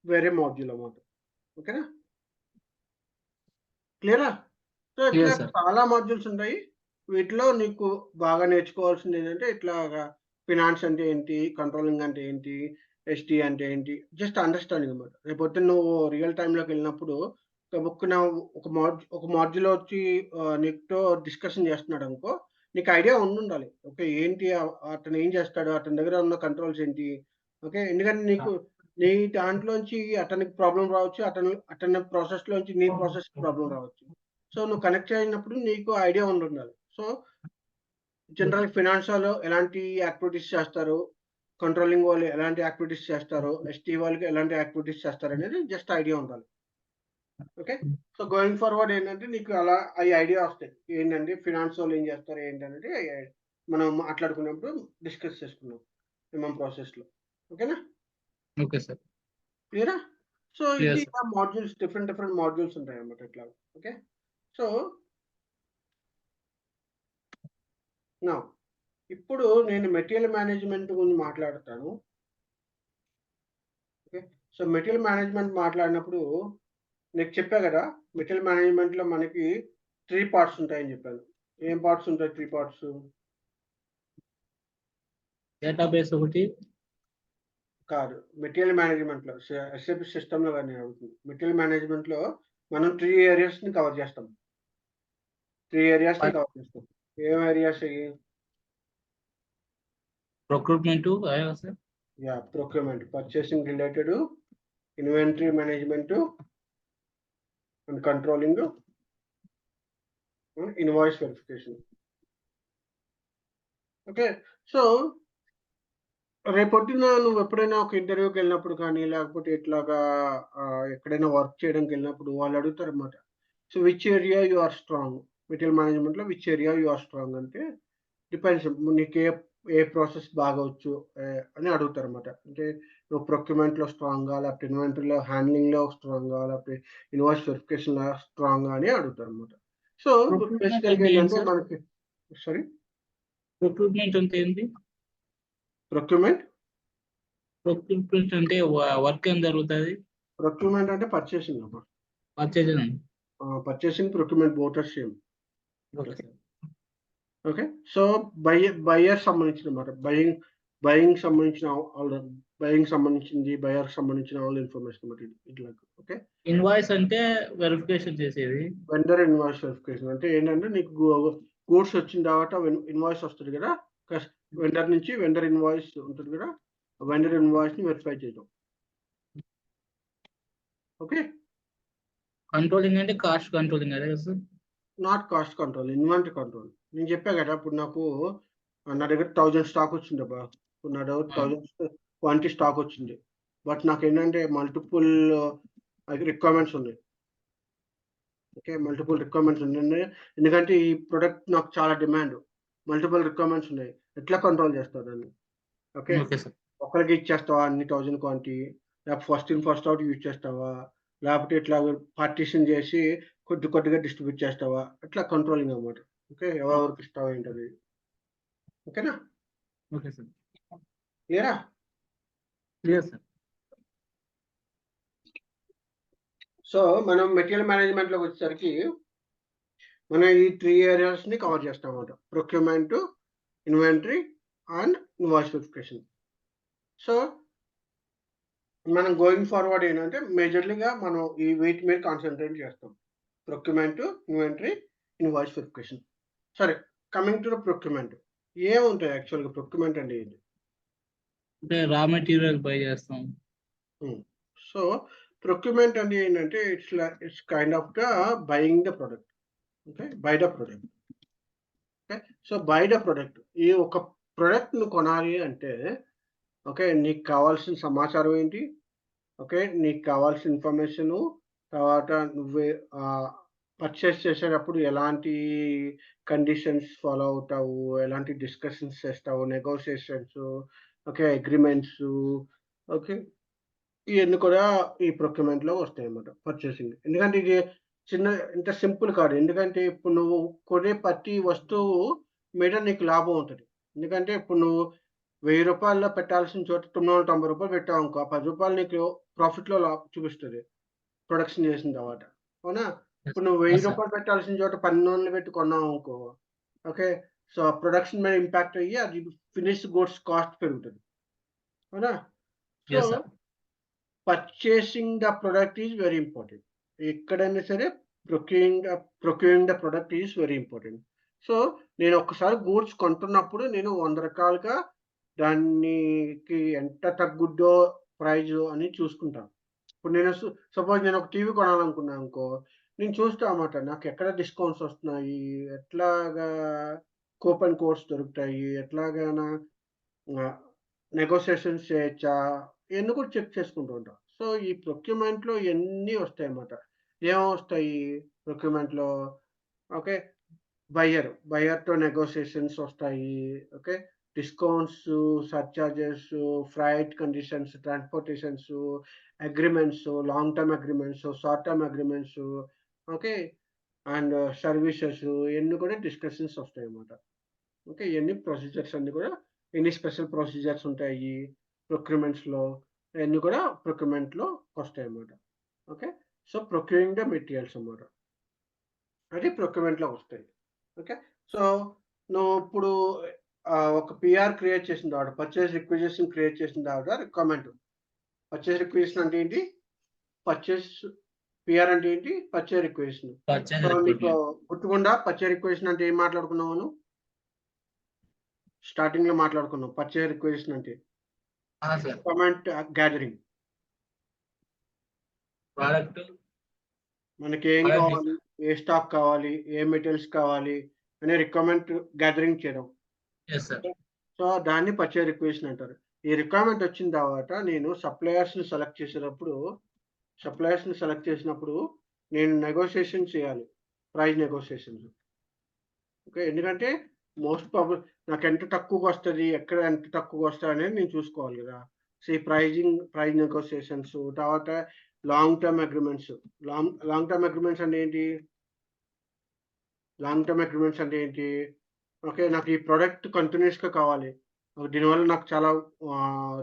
వేరే మాడ్యూల్ అన్నమాట. ఓకేనా? క్లియరా? సో ఇట్లా చాలా మాడ్యూల్స్ ఉంటాయి. వీటిలో నీకు బాగా నేర్చుకోవాల్సింది ఏంటంటే ఇట్లాగా ఫినాన్స్ అంటే ఏంటి, కంట్రోలింగ్ అంటే ఏంటి, ఎస్టీ అంటే ఏంటి, జస్ట్ అండర్స్టాండింగ్ అన్నమాట. రేపొద్దున నువ్వు రియల్ టైంలోకి వెళ్ళినప్పుడు ఒక మాడ్యూల్ వచ్చి నీతో డిస్కషన్ చేస్తున్నాడు అనుకో, నీకు ఐడియా ఉండాలి. ఓకే, ఏంటి అతను ఏం చేస్తాడు, అతని దగ్గర ఉన్న కంట్రోల్స్ ఏంటి. ఓకే, ఎందుకంటే నీ దాంట్లోంచి అతనికి ప్రాబ్లం రావచ్చు, అతని ప్రాసెస్లోంచి నీ ప్రాసెస్ ప్రాబ్లం రావచ్చు. సో నువ్వు కనెక్ట్ అయినప్పుడు నీకు ఐడియా ఉండాలి. సో జనరల్ ఫినాన్స్ వాళ్ళు ఎలాంటి యాక్టివిటీస్ చేస్తారు, కంట్రోలింగ్ వాళ్ళు ఎలాంటి యాక్టివిటీస్ చేస్తారు, ఎస్టీ వాళ్ళకి ఎలాంటి యాక్టివిటీస్ చేస్తారు అనేది జస్ట్ ఐడియా ఉండాలి. ఓకే, సో గోయింగ్ ఫార్వర్డ్ ఏంటంటే నీకు అలా అవి ఐడియా వస్తాయి. ఏంటంటే ఫినాన్స్ వాళ్ళు ఏం చేస్తారు ఏంటనేది మనం మాట్లాడుకున్నప్పుడు డిస్కస్ చేసుకున్నాం ఎంఎం ప్రాసెస్లో. ఓకేనా? Okay sir. క్లియరా? సో ఇది మాడ్యూల్స్, డిఫరెంట్ మాడ్యూల్స్ ఉంటాయి అన్నమాట ఇట్లా. ఓకే, సో నా ఇప్పుడు నేను మెటీరియల్ మేనేజ్మెంట్ గురించి మాట్లాడతాను. ఓకే, సో మెటీరియల్ మేనేజ్మెంట్ మాట్లాడినప్పుడు నీకు చెప్పా కదా, మెటీరియల్ మేనేజ్మెంట్లో మనకి 3 పార్ట్స్ ఉంటాయని చెప్పాను. ఏం పార్ట్స్ ఉంటాయి? 3 పార్ట్స్. డేటాబేస్ ఒకటి, కాదు. మెటీరియల్ మేనేజ్మెంట్‌లో ఎస్ఏపీ సిస్టమ్‌లో గాని అడుగుతుంది. మెటీరియల్ మేనేజ్మెంట్‌లో మనం 3 ఏరియాస్‌ని కవర్ చేస్తాం. 3 ఏరియాస్‌ని కవర్ చేస్తాం. ఏం ఏరియాస్ అయ్యి? Procurement sir. Yeah! Procurement, purchasing related, inventory management and controlling, invoice verification. Okay. So, రేపొద్దున నువ్వు ఎప్పుడైనా ఒక ఇంటర్వ్యూకి వెళ్ళినప్పుడు కానీ, లేకపోతే ఇట్లాగా ఎక్కడైనా వర్క్ చేయడానికి వెళ్ళినప్పుడు వాళ్ళు అడుగుతారన్నమాట. So, which area you are strong? Material మేనేజ్మెంట్‌లో which area you are strong అంటే డిపెండ్స్. నీకు ఏ ప్రాసెస్ బాగా వచ్చు అని అడుగుతారన్నమాట. అంటే నువ్వు ప్రొక్యూర్‌మెంట్‌లో స్ట్రాంగా? లేకపోతే ఇన్వెంటరీలో హ్యాండ్లింగ్‌లో స్ట్రాంగా? లేకపోతే ఇన్వాయిస్ వెరిఫికేషన్‌లో స్ట్రాంగా అని అడుగుతారన్నమాట. సో, ప్రొక్రూట్మెంట్ బేసికల్‌గా అంటే ఏంటి ఏంటంటే సార్? మనకి సారీ? ప్రొక్రూట్మెంట్ అంటే ఏంటి? ప్రొక్యూర్‌మెంట్? ప్రొక్రూట్మెంట్ అంటే వర్క్ ఏం జరుగుతది? ప్రొక్యూర్‌మెంట్ అంటే పర్చేసింగ్ అమ్మా. Purchasing. Purchasing, procurement both are same. Okay okay. Sir. Okay. So, buyer సంబంధించినమాట. బయింగ్ సంబంధించిన బయింగ్ సంబంధించింది, బయర్‌కి సంబంధించిన ఆల్ ఇన్ఫర్మేషన్ అన్నమాట ఇది. ఇట్లా. ఓకే. ఇన్వాయిస్ అంటే వెరిఫికేషన్ చేసేది. వెండర్ ఇన్వాయిస్ వెరిఫికేషన్ అంటే ఏంటంటే నీకు గూడ్స్ వచ్చిన తర్వాత ఇన్వాయిస్ వస్తది కదా! వెండర్ నుంచి వెండర్ ఇన్వాయిస్ ఉంటది కదా! ఆ వెండర్ ఇన్వాయిస్‌ని వెరిఫై చేయడం. ఓకే. కంట్రోలింగ్ అంటే కాస్ట్ కంట్రోలింగ్ అదే కదా sir? Not cost control, inventory control. నేను చెప్పా కదా! ఇప్పుడు నాకు నా దగ్గర 1000 స్టాక్ వచ్చిందబ్బా! ఇప్పుడు నా దగ్గర ఆ! 1000 క్వాంటిటీ స్టాక్ వచ్చింది. బట్ నాకేంటంటే మల్టిపుల్ రిక్వైర్మెంట్స్ ఉన్నాయి. ఓకే. మల్టిపుల్ రిక్వైర్మెంట్స్ ఉన్నాయి. ఎందుకంటే ఈ ప్రొడక్ట్ నాకు చాలా డిమాండ్. మల్టిపుల్ రిక్వైర్మెంట్స్ ఉన్నాయి. ఎట్లా కంట్రోల్ చేస్తావు దాన్ని? ఓకే. Okay sir. ఒక్కళ్ళకి ఇచ్చేస్తావా అన్ని 1000 క్వాంటిటీ? లేకపోతే first in first out use చేస్తావా? లేకపోతే ఇట్లా పార్టిషన్ చేసి కొద్ది కొద్దిగా డిస్ట్రిబ్యూట్ చేస్తావా? అట్లా కంట్రోలింగ్ అన్నమాట. ఓకే. ఎవరెవరికి ఇస్తావా ఏంటనేది. ఓకేనా? Okay sir. క్లియరా? Clear sir. సో, మనం మెటీరియల్ మేనేజ్మెంట్‌లోకి వచ్చేసరికి మనం ఈ 3 ఏరియాస్‌ని కవర్ చేస్తామన్నమాట. Procurement, inventory and invoice verification. So, మనం గోయింగ్ ఫార్వర్డ్ ఏంటంటే మేజర్‌లీగా మనం ఈ వీటి మీద కాన్సంట్రేట్ చేస్తాం. Procurement, inventory, invoice verification. సరే, కమింగ్ టు ద ప్రొక్యూర్‌మెంట్. ఏముంటాయి యాక్చువల్‌గా ప్రొక్యూర్‌మెంట్ అంటే ఏంటి? అంటే రా మెటీరియల్ బై చేస్తాం. హ్మ్. సో, ప్రొక్యూర్‌మెంట్ అంటే ఏంటంటే it's kind of buying the product. Okay. By the product. Okay. So, by the product. ఈ ఒక ప్రొడక్ట్‌ని కొనాలి అంటే ఓకే. నీకు కావాల్సిన సమాచారం ఏంటి? ఓకే. నీకు కావాల్సిన ఇన్ఫర్మేషను, తర్వాత నువ్వే పర్చేస్ చేసేటప్పుడు ఎలాంటి కండిషన్స్ ఫాలో అవుతావు? ఎలాంటి డిస్కషన్స్ చేస్తావు? నెగోషియేషన్సు, ఓకే. అగ్రీమెంట్సు, ఓకే. ఇయన్నీ కూడా ఈ ప్రొక్యూర్‌మెంట్‌లో వస్తాయన్నమాట. పర్చేసింగ్. ఎందుకంటే ఇది ఇంత సింపుల్ కాదు. ఎందుకంటే ఇప్పుడు నువ్వు కొనే ప్రతి వస్తువు మీద నీకు లాభం ఉంటది. ఎందుకంటే ఇప్పుడు నువ్వు రూ. 1000 పెట్టాల్సిన చోట రూ. 990 పెట్టావనుకో, ఆ రూ. 10 నీకు ప్రాఫిట్‌లో చూపిస్తది. ప్రొడక్షన్ చేసిన తర్వాత. అవునా? యెస్. ఇప్పుడు నువ్వు రూ. Yes 1000 sir. పెట్టాల్సిన చోట 1200 పెట్టి కొన్నావనుకో, ఓకే. సో, ఆ ప్రొడక్షన్ మీద ఇంపాక్ట్ అయ్యి అది ఫినిష్డ్ గూడ్స్ కాస్ట్ పెరుగుతది. అవునా? So, yes sir. Purchasing the product is very important. ఎక్కడైనా సరే procuring the product is very important. So, నేను ఒక్కసారి గూడ్స్ కొంటున్నప్పుడు నేను 100 రకాలుగా దానికి ఎంత తగ్గుద్దో ప్రైజు అని చూసుకుంటాను. ఇప్పుడు నేను సపోజ్ నేను ఒక టీవీ కొనాలనుకున్నాననుకో, నేను చూస్తా అన్నమాట. నాకెక్కడ డిస్కౌంట్స్ వస్తున్నాయి? ఎట్లాగా కూపన్ కోడ్స్ దొరుకుతాయి? ఎట్లాగానా ఆహ్, నెగోషియేషన్స్ చేయొచ్చా? ఇయన్నీ కూడా చెక్ చేసుకుంటూ ఉంటా. సో, ఈ ప్రొక్యూర్‌మెంట్‌లో ఇయన్నీ వస్తాయన్నమాట. ఏమొస్తాయి ప్రొక్యూర్‌మెంట్‌లో? ఓకే. బయర్‌తో నెగోషియేషన్స్ వస్తాయి. Okay. Discounts, surcharges, freight conditions, transportations, agreements, long term agreements, short term agreements, okay. And services ఇయన్నీ కూడా డిస్కషన్స్ వస్తాయన్నమాట. ఓకే. ఇయన్నీ ప్రొసీజర్స్ అన్నీ కూడా ఎన్ని స్పెషల్ ప్రొసీజర్స్ ఉంటాయి ప్రొక్యూర్‌మెంట్స్‌లో అయన్నీ కూడా ప్రొక్యూర్‌మెంట్‌లో వస్తాయన్నమాట. Okay. So, procuring the materials అన్నమాట. అది ప్రొక్యూర్‌మెంట్‌లోకొస్తాయి. ఓకే. సో, నువ్వు ఇప్పుడు ఒక పిఆర్ క్రియేట్ చేసిన తర్వాత పర్చేస్ రిక్వెజిషన్ క్రియేట్ చేసిన తర్వాత రిక్వైర్మెంట్. పర్చేస్ రిక్వెజిషన్ అంటే ఏంటి? పర్చేస్ పిఆర్ అంటే ఏంటి? Purchase requisition. పర్చేజ్ సో మీకు రిక్రూట్మెంట్. గుర్తుకుందా పర్చేస్ రిక్వెజిషన్ అంటే ఏం మాట్లాడుకున్నాం మనం? స్టార్టింగ్ లో మాట్లాడుకున్నాం పర్చేస్ రిక్వెజిషన్ అంటే సార్ రిక్వైర్మెంట్ గ్యాదరింగ్. ప్రోడక్ట్ మనకి ఏం Product కావాలి, ఏ స్టాక్ కావాలి, ఏ మెటీరియల్స్ కావాలి అనే రిక్వైర్మెంట్ గ్యాదరింగ్ చేయడం. Yes sir. సో దాన్ని పర్చేస్ రిక్వెజిషన్ అంటారు. ఈ రిక్వైర్మెంట్ వచ్చిన తర్వాత నేను సప్లయర్స్ ని సెలెక్ట్ చేసినప్పుడు నేను నెగోషియేషన్ చేయాలి, ప్రైస్ నెగోషియేషన్స్. ఓకే, ఎందుకంటే మోస్ట్ ప్రాబబుల్ నాకు ఎంత తక్కువగా వస్తుంది, ఎక్కడ ఎంత తక్కువగా వస్తుంది అనేది నేను చూసుకోవాలి కదా. సో ఈ ప్రైస్ నెగోషియేషన్స్, తర్వాత long term agreements. Long term agreements అంటే ఏంటి? ఓకే, నాకు ఈ ప్రోడక్ట్ కంటిన్యూస్గా కావాలి, దీనివల్ల నాకు చాలా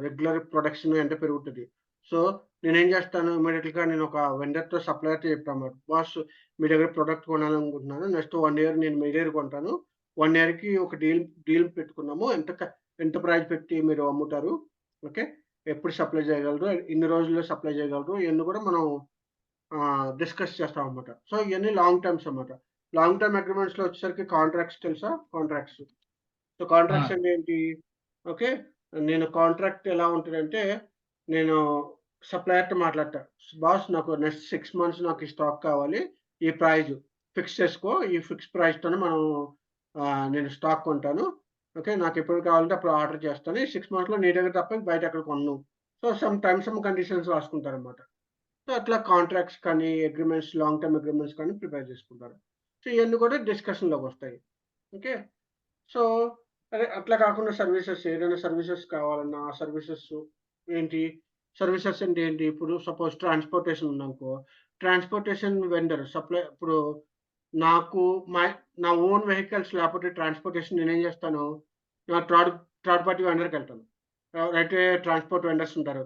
రెగ్యులర్ ప్రొడక్షన్ ఎంత పెరుగుతుంది. సో నేనేం చేస్తాను, ఇమీడియట్గా నేను ఒక వెండర్తో సప్లయర్తో చెప్తాను, బాస్ మీ దగ్గర ప్రోడక్ట్ కొనాలనుకుంటున్నాను, నెక్స్ట్ 1 year నేను మీ దగ్గర కొంటాను, 1 yearకి ఒక డీల్ పెట్టుకున్నాము, ఎంత ప్రైస్ పెట్టి మీరు అమ్ముతారు, ఓకే, ఎప్పుడు సప్లై చేయగలరు, ఇన్ని రోజుల్లో సప్లై చేయగలరు, ఇవన్నీ కూడా మనం డిస్కస్ చేస్తాం అన్నమాట. సో ఇవన్నీ లాంగ్ టర్మ్స్ అన్నమాట. లాంగ్ టర్మ్ అగ్రిమెంట్స్లో వచ్చేసరికి కాంట్రాక్ట్స్ తెలుసా? కాంట్రాక్ట్స్. సో కాంట్రాక్ట్స్ అంటే ఏంటి? ఓకే, నేను కాంట్రాక్ట్ ఎలా ఉంటుందంటే, నేను సప్లయర్తో మాట్లాడతా, బాస్ నాకు నెక్స్ట్ 6 months నాకు ఈ స్టాక్ కావాలి, ఈ ప్రైజ్ ఫిక్స్ చేసుకో, ఈ ఫిక్స్ ప్రైస్తోనే నేను స్టాక్ కొంటాను, ఓకే, నాకు ఎప్పుడు కావాలంటే అప్పుడు ఆర్డర్ చేస్తాను, ఈ 6 monthsలో నీ దగ్గర తప్ప బయట ఎక్కడ కొనను. So some times some conditions రాసుకుంటారు అనమాట. సో అట్లా కాంట్రాక్ట్స్ కానీ అగ్రిమెంట్స్, లాంగ్ టర్మ్ అగ్రిమెంట్స్ కానీ ప్రిపేర్ చేసుకుంటారు. సో ఇవన్నీ కూడా డిస్కషన్లోకి వస్తాయి. ఓకే, సో అదే అట్లా కాకుండా సర్వీసెస్, ఏదైనా సర్వీసెస్ కావాలన్నా ఆ సర్వీసెస్ ఏంటి? సర్వీసెస్ అంటే ఏంటి? ఇప్పుడు సపోజ్ ట్రాన్స్‌పోర్టేషన్ ఉందనుకో, ట్రాన్స్‌పోర్టేషన్ వెండర్ ఇప్పుడు నాకు నా ఓన్ వెహికల్స్ లేకపోతే ట్రాన్స్‌పోర్టేషన్ నేనేం చేస్తాను, నా థర్డ్ పార్టీ వెండర్‌కెళ్తాను. అయితే ట్రాన్స్‌పోర్ట్ వెండర్స్ ఉంటారు.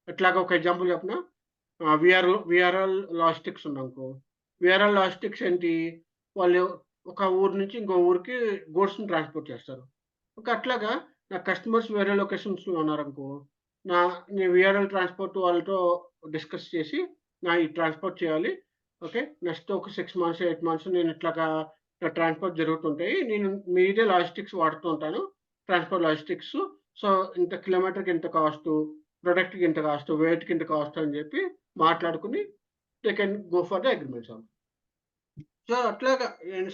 ఇట్లాగా ఒక ఎగ్జాంపుల్ చెప్పనా? వీఆర్ఎల్ లాజిస్టిక్స్ ఉందనుకో, వీఆర్ఎల్ లాజిస్టిక్స్ ఏంటి? వాళ్ళు ఒక ఊరు నుంచి ఇంకో ఊరికి గూడ్స్‌ని ట్రాన్స్‌పోర్ట్ చేస్తారు. అట్లాగా నా కస్టమర్స్ వేరే లొకేషన్స్‌లో ఉన్నారనుకో, నేను వీఆర్ఎల్ ట్రాన్స్‌పోర్ట్ వాళ్ళతో డిస్కస్ చేసి, ఈ ట్రాన్స్‌పోర్ట్ చేయాలి, ఓకే, నెక్స్ట్ ఒక 6 months, 8 months నేను ఇట్లాగా నా ట్రాన్స్‌పోర్ట్ జరుగుతుంటాయి, నేను మీదే లాజిస్టిక్స్ వాడుతూ ఉంటాను, ట్రాన్స్‌పోర్ట్ లాజిస్టిక్స్. సో ఇంత కిలోమీటర్‌కి ఇంత కాస్టు, ప్రొడక్ట్‌కి ఇంత కాస్టు, వెయిట్‌కి ఇంత కాస్ట్ అని చెప్పి మాట్లాడుకుని they can go for the agreements. So అట్లాగా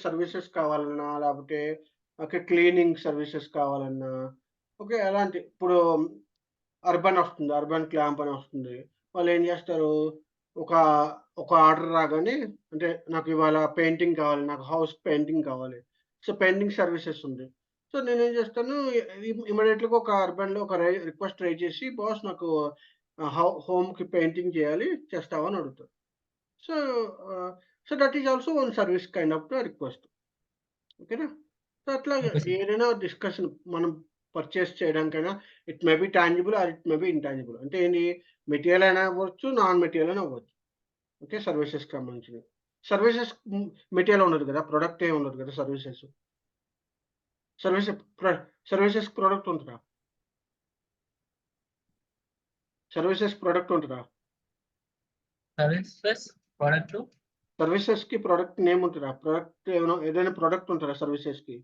సర్వీసెస్ కావాలన్నా, లేకపోతే ఓకే క్లీనింగ్ సర్వీసెస్ కావాలన్నా, ఓకే, అలాంటి ఇప్పుడు అర్బన్ క్లాంప్ అని వస్తుంది. వాళ్ళు ఏం చేస్తారు, ఒక ఒక ఆర్డర్ రాగానే, అంటే నాకు ఇవాళ పెయింటింగ్ కావాలి, నాకు హౌస్ పెయింటింగ్ కావాలి, సో పెయింటింగ్ సర్వీసెస్ ఉంది. సో నేనేం చేస్తాను, ఇమ్మీడియట్‌గా ఒక అర్బన్‌లో ఒక రిక్వెస్ట్ రైజ్ చేసి, బాస్ నాకు హోమ్‌కి పెయింటింగ్ చేయాలి, చేస్తావా అని అడుగుతాను. So so that is also one service kind of the request. ఓకేనా? సో అట్లాగా ఓకే సార్. ఏదైనా డిస్కషన్ మనం పర్చేస్ చేయడానికైనా, it may be tangible or it may be intangible. అంటే ఏంటి, మెటీరియల్ అయినా అవ్వచ్చు, నాన్ మెటీరియల్ అయినా అవ్వచ్చు. ఓకే, సర్వీసెస్‌కి సంబంధించినవి. సర్వీసెస్ మెటీరియల్ ఉండదు కదా, ప్రొడక్ట్ ఏమి ఉండదు కదా సర్వీసెస్. సర్వీస్ ప్ర సర్వీసెస్ ప్రొడక్ట్ ఉంటదా? సర్వీసెస్ ప్రొడక్ట్ ఉంటదా? సర్వీసెస్ ప్రోడక్ట్ సర్వీసెస్‌కి ప్రొడక్ట్ నేమ్ ఉంటదా? ఏదైనా ప్రొడక్ట్ ఉంటదా సర్వీసెస్‌కి?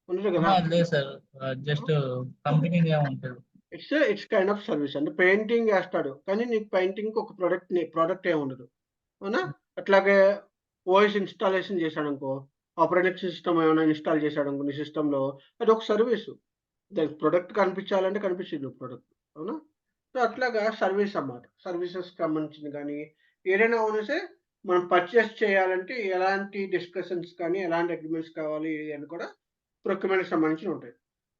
ఉండదు కదా. లేదు సార్. జస్ట్ కంపెనీ నేమ్ ఉంటుంది. It's kind of service. అంటే పెయింటింగ్ ఏస్తాడు, కానీ నీకు పెయింటింగ్‌కి ఒక ప్రొడక్ట్ ఏమి ఉండదు. అవునా? అట్లాగే ఓఎస్ ఇన్‌స్టాలేషన్ చేశాడనుకో, ఆపరేటింగ్ సిస్టమ్ ఏమైనా ఇన్‌స్టాల్ చేశాడనుకో నీ సిస్టమ్‌లో, అదొక సర్వీసు. దానికి ప్రొడక్ట్ కనిపించాలంటే కనిపించింది ప్రొడక్ట్. అవునా? సో అట్లాగా సర్వీస్ అన్నమాట. సర్వీసెస్‌కి సంబంధించింది గానీ, ఏదైనా అవునసే మనం పర్చేస్ చేయాలంటే ఎలాంటి డిస్కషన్స్ కానీ, ఎలాంటి అగ్రీమెంట్స్ కావాలి అని కూడా ప్రొక్యూర్‌మెంట్‌కి సంబంధించినవి ఉంటాయి.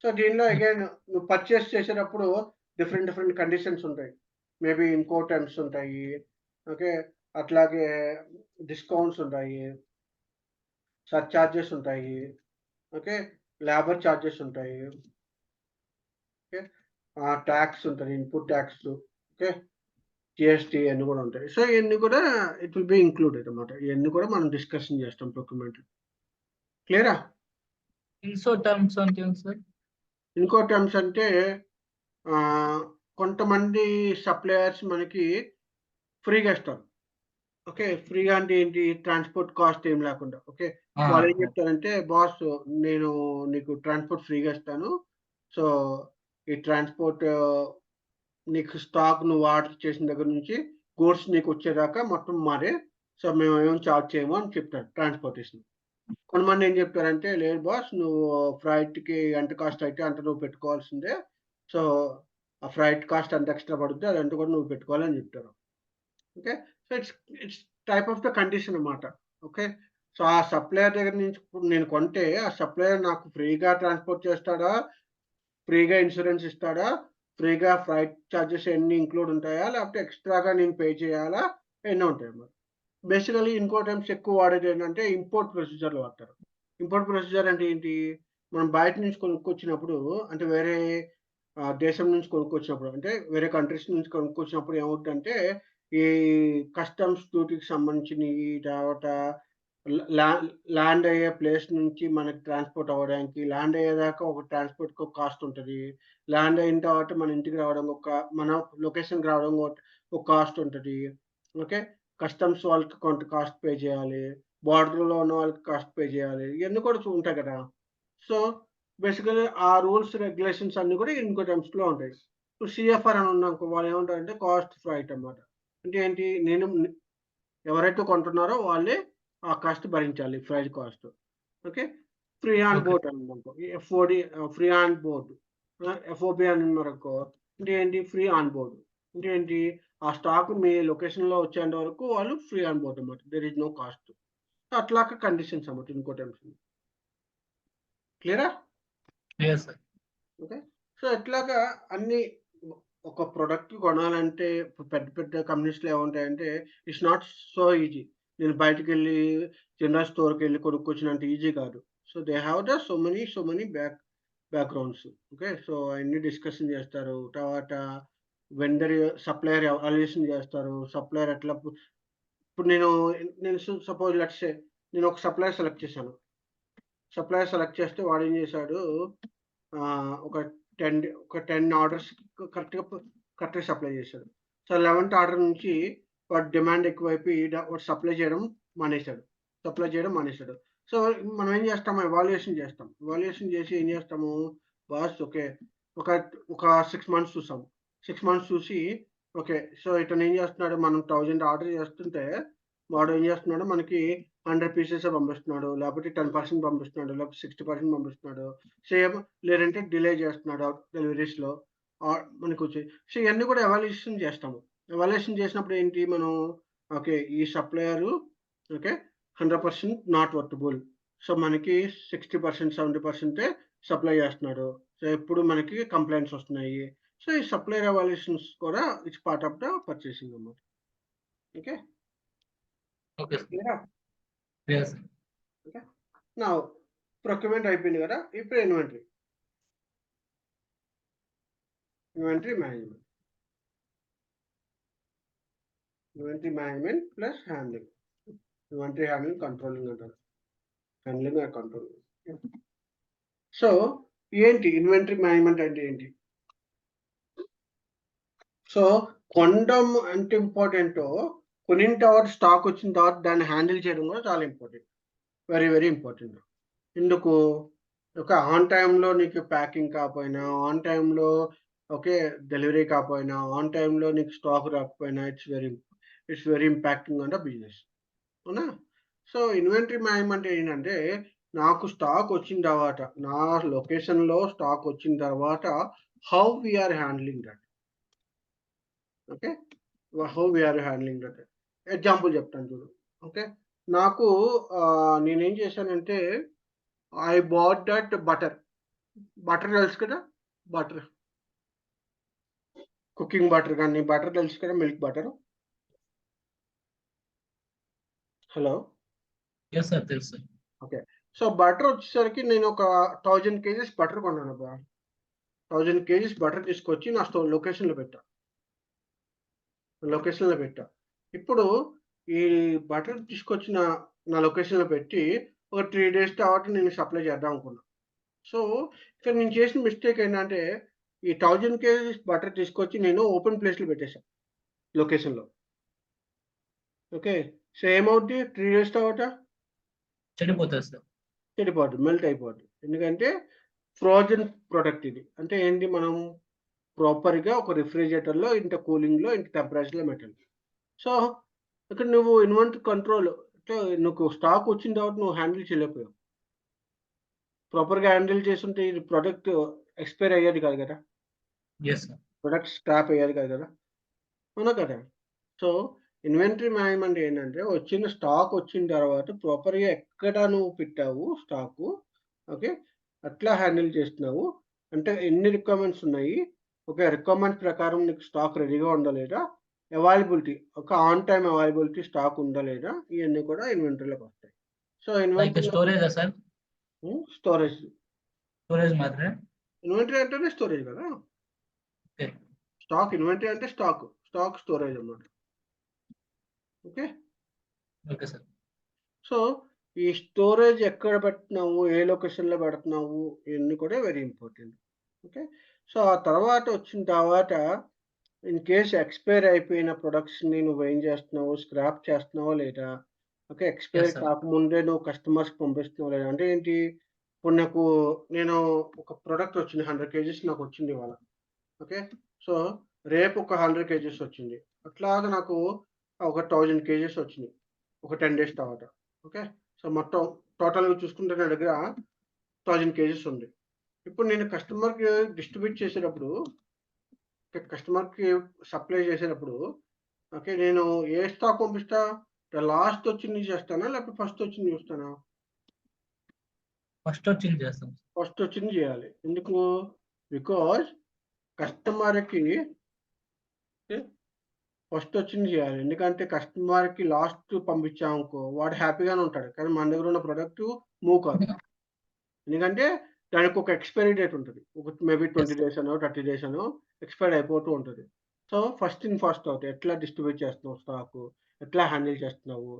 సో దీనిలో అగైన్ నువ్వు పర్చేస్ చేసేటప్పుడు డిఫరెంట్ కండిషన్స్ ఉంటాయి. మేబీ ఇంకోటెమ్స్ ఉంటాయి. ఓకే, అట్లాగే డిస్కౌంట్స్ ఉంటాయి, సర్చార్జెస్ ఉంటాయి, ఓకే, లేబర్ చార్జెస్ ఉంటాయి, ఓకే, టాక్స్ ఉంటది, ఇన్‌పుట్ టాక్స్, ఓకే, జీఎస్టీ అన్నీ కూడా ఉంటాయి. సో ఇయన్నీ కూడా ఇట్ విల్ బి ఇంక్లూడెడ్ అన్నమాట. ఇయన్నీ కూడా మనం డిస్కషన్ చేస్తాం ప్రొక్యూర్‌మెంట్‌లో. క్లియరా? ఇన్సో టర్మ్స్ అంటే ఏంటి సార్? ఇంకో టర్మ్స్ అంటే కొంతమంది సప్లయర్స్ మనకి ఫ్రీగా ఇస్తారు. ఓకే. ఫ్రీగా అంటే ఏంటి? ట్రాన్స్‌పోర్ట్ కాస్ట్ ఏం లేకుండా. ఓకే. వాళ్ళేం చెప్తారంటే, "బాస్ నేను నీకు ట్రాన్స్‌పోర్ట్ ఫ్రీగా ఇస్తాను. సో, ఈ ట్రాన్స్‌పోర్ట్ నీకు స్టాక్ నువ్వు ఆర్డర్ చేసిన దగ్గర నుంచి గూడ్స్ నీకొచ్చేదాకా మొత్తం మాదే. సో, మేమేం చార్జ్ చేయము" అని చెప్తారు ట్రాన్స్‌పోర్టేషన్. కొంతమంది ఏం చెప్తారంటే, "లేదు బాస్ నువ్వు ఫ్రైట్‌కి ఎంత కాస్ట్ అయితే అంత నువ్వు పెట్టుకోవాల్సిందే. సో, ఆ ఫ్రైట్ కాస్ట్ ఎంత ఎక్స్‌ట్రా పడుద్దో అదంతా కూడా నువ్వు పెట్టుకోవాలి" అని చెప్తారు. Okay. So, it's type of the condition అన్నమాట. ఓకే. సో, ఆ సప్లయర్ దగ్గర నుంచి ఇప్పుడు నేను కొంటే, ఆ సప్లయర్ నాకు ఫ్రీగా ట్రాన్స్‌పోర్ట్ చేస్తాడా? ఫ్రీగా ఇన్స్యూరెన్స్ ఇస్తాడా? ఫ్రీగా ఫ్రైట్ చార్జెస్ అన్నీ ఇంక్లూడ్ ఉంటాయా? లేకపోతే ఎక్స్‌ట్రాగా నేను పే చేయాలా? ఎన్ని ఉంటాయన్నమాట. బేసికల్లీ ఇంకో టైమ్స్ ఎక్కువ వాడేదేంటంటే ఇంపోర్ట్ ప్రొసీజర్‌లు వాడతారు. ఇంపోర్ట్ ప్రొసీజర్ అంటే ఏంటి? మనం బయట నుంచి కొనుక్కొచ్చినప్పుడు అంటే వేరే దేశం నుంచి కొనుక్కొచ్చినప్పుడు అంటే వేరే కంట్రీస్ నుంచి కొనుక్కొచ్చినప్పుడు ఏమవుద్దంటే, ఈ కస్టమ్స్ డ్యూటీకి సంబంధించినయి తర్వాత ల లా ల్యాండ్ అయ్యే ప్లేస్ నుంచి మనకి ట్రాన్స్‌పోర్ట్ అవ్వడానికి, ల్యాండ్ అయ్యేదాకా ఒక ట్రాన్స్‌పోర్ట్‌కి ఒక కాస్ట్ ఉంటది. ల్యాండ్ అయిన తర్వాత మన ఇంటికి రావడం మన లొకేషన్‌కి రావడం ఒక కాస్ట్ ఉంటది. ఓకే. కస్టమ్స్ వాళ్ళకి కొంత కాస్ట్ పే చేయాలి. బోర్డర్‌లో ఉన్న వాళ్ళకి కాస్ట్ పే చేయాలి. ఇయన్నీ కూడా ఉంటాయి కదా! సో, బేసికల్లీ ఆ రూల్స్, రెగ్యులేషన్స్ అన్నీ కూడా ఇంకో టర్మ్స్‌లో ఉంటాయి. ఇప్పుడు సీఎఫ్ఆర్ అని ఉందనుకో వాళ్ళేమంటారంటే కాస్ట్ ఫ్రైట్ అన్నమాట. అంటే ఏంటి? ఎవరైతే కొంటున్నారో వాళ్ళే ఆ కాస్ట్ భరించాలి. Freight cost. Okay. Free on okay. Board అనుకో. FOD free on board. FOB అని ఉన్నారనుకో అంటే ఏంటి? Free on board. అంటే ఏంటి? ఆ స్టాక్ మీ లొకేషన్‌లో వచ్చేంత వరకు వాళ్ళు ఫ్రీ ఆన్ బోర్డ్ అన్నమాట. There is no cost. అట్లాగా కండిషన్స్ అన్నమాట ఇంకో టర్మ్స్. క్లియరా? Yes sir. ఓకే. సో, ఇట్లాగా అన్నీ ఒక ప్రొడక్ట్ కొనాలంటే పెద్ద పెద్ద కంపెనీస్‌లో ఏముంటాయంటే ఇట్స్ నాట్ సో ఈజీ. నేను బయటికెళ్ళి జనరల్ స్టోర్‌కెళ్ళి కొనుక్కొచ్చినంత ఈజీ కాదు. So, they have so many backgrounds. Okay. So, అయన్నీ డిస్కషన్ చేస్తారు. తర్వాత వెండర్ సప్లయర్ ఎవాల్యుయేషన్ చేస్తారు. సప్లయర్ ఎట్లా ఇప్పుడు నేను సపోజ్ లెట్స్ సే నేను ఒక సప్లయర్ సెలెక్ట్ చేశాను. సప్లయర్ సెలెక్ట్ చేస్తే వాడేం చేశాడు ఒక 10 ఆర్డర్స్ కరెక్ట్‌గా సప్లై చేశాడు. సో, 11థ్ ఆర్డర్ నుంచి వాడి డిమాండ్ ఎక్కువైపోయి వాడు సప్లై చేయడం మానేశాడు. సో, మనం ఏం చేస్తాం ఎవాల్యుయేషన్ చేస్తాం. ఎవాల్యుయేషన్ చేసి ఏం చేస్తాము, బాస్ ఓకే. ఒక ఒక 6 మంత్స్ చూసాం. 6 మంత్స్ చూసి ఓకే. సో, ఇతను ఏం చేస్తున్నాడు మనం 1000 ఆర్డర్ చేస్తుంటే వాడు ఏం చేస్తున్నాడు మనకి 100 పీసెసే పంపిస్తున్నాడు. లేకపోతే 10% పంపిస్తున్నాడు. లేకపోతే 60% పంపిస్తున్నాడు. సేమ్ లేదంటే డిలే చేస్తున్నాడు డెలివరీస్‌లో. మనకొచ్చి సో, ఇయన్నీ కూడా ఎవాల్యుయేషన్ చేస్తాము. ఎవాల్యుయేషన్ చేసినప్పుడు ఏంటి మనం ఓకే. ఈ supplier okay. 100% not worthable. So, మనకి 60%, 70% సప్లై చేస్తున్నాడు. సో, ఎప్పుడు మనకి కంప్లెయింట్స్ వస్తున్నాయి. సో, ఈ సప్లయర్ ఎవాల్యుయేషన్స్ కూడా it's part of the purchasing అన్నమాట. ఓకే. Okay sir. క్లియరా? Yes sir. Okay. Now procurement అయిపోయింది కదా! ఇప్పుడు inventory. Inventory management. Inventory management plus handling. Inventory handling, controlling అంటారు. Handling or controlling. సో, ఏంటి ఇన్వెంటరీ మేనేజ్‌మెంట్ అంటే ఏంటి? సో, కొనడం ఎంత ఇంపార్టెంటో, కొనిన తర్వాత స్టాక్ వచ్చిన తర్వాత దాన్ని హ్యాండిల్ చేయడం కూడా చాలా ఇంపార్టెంట్. Very important. ఎందుకు? ఒక ఆన్ టైమ్‌లో నీకు ప్యాకింగ్ కాకపోయినా, ఆన్ టైమ్‌లో ఓకే. డెలివరీ కాకపోయినా, ఆన్ టైమ్‌లో నీకు స్టాక్ రాకపోయినా it's very impacting on the business. అవునా? సో, ఇన్వెంటరీ మేనేజ్‌మెంట్ ఏంటంటే, నాకు స్టాక్ వచ్చిన తర్వాత, నా లొకేషన్‌లో స్టాక్ వచ్చిన తర్వాత how we are handling that. Okay. How we are handling that. Example చెప్తాను చూడు. ఓకే. నాకు నేనేం చేశానంటే I bought that butter. Butter తెలుసు కదా! బటర్. కుకింగ్ బటర్ గాని, బటర్ తెలుసు కదా! Milk butter. Hello! Yes sir. తెలుసు సార్. ఓకే. సో, బటర్ వచ్చేసరికి నేను ఒక 1000 కేజీస్ బటర్ కొన్నానబ్బా! 1000 కేజీస్ బటర్ తీసుకొచ్చి నా లొకేషన్‌లో పెట్టా. ఇప్పుడు ఈ బటర్ తీసుకొచ్చిన నా లొకేషన్‌లో పెట్టి ఒక 3 డేస్ తర్వాత నేను సప్లై చేద్దాం అనుకున్నా. సో ఇక్కడ నేను చేసిన మిస్టేక్ ఏంటంటే ఈ 1000 కేజీస్ బటర్ తీసుకొచ్చి నేను ఓపెన్ ప్లేస్లో పెట్టేశాను లొకేషన్లో. ఓకే. సో ఏమవుద్ది 3 డేస్ తర్వాత చెడిపోతుంది సార్. చెడిపోద్ది, మెల్ట్ అయిపోద్ది. ఎందుకంటే ఫ్రోజన్ ప్రొడక్ట్ ఇది. అంటే ఏంటి, మనం ప్రాపర్‌గా ఒక రిఫ్రిజిరేటర్‌లో ఇంత కూలింగ్‌లో ఇంత టెంపరేచర్‌లో పెట్టాలి. సో ఇక్కడ నువ్వు ఇన్వెంటరీ కంట్రోల్ అంటే నీకు స్టాక్ వచ్చిన తర్వాత నువ్వు హ్యాండిల్ చేయలేకపోయావు. ప్రాపర్‌గా హ్యాండిల్ చేసుంటే ఇది ప్రొడక్ట్ ఎక్స్‌పైర్ అయ్యేది కాదు కదా! Yes sir. ప్రొడక్ట్ స్క్రాప్ అయ్యేది కాదు కదా! అవునా కదా! సో ఇన్వెంటరీ మేనేజ్‌మెంట్ ఏంటంటే వచ్చిన స్టాక్ వచ్చిన తర్వాత ప్రాపర్‌గా ఎక్కడ నువ్వు పెట్టావు స్టాకు, ఓకే. అట్లా హ్యాండిల్ చేస్తున్నావు. అంటే ఎన్ని రిక్వైర్మెంట్స్ ఉన్నాయి. ఓకే. రిక్వైర్మెంట్స్ ప్రకారం నీకు స్టాక్ రెడీగా ఉందా లేదా? అవైలబిలిటీ ఒక ఆన్ టైమ్ అవైలబిలిటీ స్టాక్ ఉందా లేదా? ఇయన్నీ కూడా ఇన్వెంటరీలోకి వస్తాయి. సో లైక్ ఇన్వెంటరీలో స్టోరేజా సార్? స్టోరేజ్. స్టోరేజ్ మాత్రమే. ఇన్వెంటరీ అంటేనే స్టోరేజ్ కదా! ఓకే. స్టాక్ ఇన్వెంటరీ అంటే స్టాక్. స్టాక్ స్టోరేజ్ అన్నమాట. ఓకే. Okay sir. సో ఈ స్టోరేజ్ ఎక్కడ పెడుతున్నావు? ఏ లొకేషన్‌లో పెడుతున్నావు? ఇయన్నీ కూడా వెరీ ఇంపార్టెంట్. ఓకే. సో ఆ తర్వాత వచ్చిన తర్వాత ఇన్ కేస్ ఎక్స్‌పైర్ అయిపోయిన ప్రొడక్ట్స్‌ని నువ్వేం చేస్తున్నావు? స్క్రాప్ చేస్తున్నావా లేదా? ఓకే. Expire yes sir. కాకముందే నువ్వు కస్టమర్స్‌కి పంపిస్తున్నావా లేదా? అంటే ఏంటి? ఇప్పుడు నేను ఒక ప్రొడక్ట్ వచ్చింది 100 కేజీస్ నాకొచ్చింది ఇవాళ. ఓకే. సో రేపు ఒక 100 కేజీస్ వచ్చింది. అట్లాగా నాకు ఒక 1000 కేజీస్ వచ్చినియి. ఒక 10 డేస్ తర్వాత. ఓకే. సో మొత్తం టోటల్‌గా చూసుకుంటే నా దగ్గర 1000 కేజీస్ ఉంది. ఇప్పుడు నేను కస్టమర్‌కి డిస్ట్రిబ్యూట్ చేసేటప్పుడు, కస్టమర్‌కి సప్లై చేసేటప్పుడు, ఓకే. నేను ఏ స్టాక్ పంపిస్తా? లాస్ట్ వచ్చింది చేస్తానా? లేకపోతే ఫస్ట్ వచ్చింది చూస్తానా? ఫస్ట్ వచ్చింది చేస్తాం. ఫస్ట్ వచ్చింది చేయాలి. ఎందుకు? బికాజ్ కస్టమర్‌కి ఫస్ట్ వచ్చింది చేయాలి. ఎందుకంటే కస్టమర్‌కి లాస్ట్ పంపించామనుకో వాడు హ్యాపీగానే ఉంటాడు. కానీ మన దగ్గర ఉన్న ప్రొడక్ట్ మూవ్ కాదు. ఎందుకంటే దానికొక ఎక్స్‌పైరీ డేట్ ఉంటది. ఒక మేబీ 20 యెస్. డేస్ అనో, 30 డేస్ అనో ఎక్స్‌పైర్ అయిపోతూ ఉంటది. So, first in first out ఎట్లా డిస్ట్రిబ్యూట్ చేస్తున్నావు స్టాకు? ఎట్లా హ్యాండిల్ చేస్తున్నావు?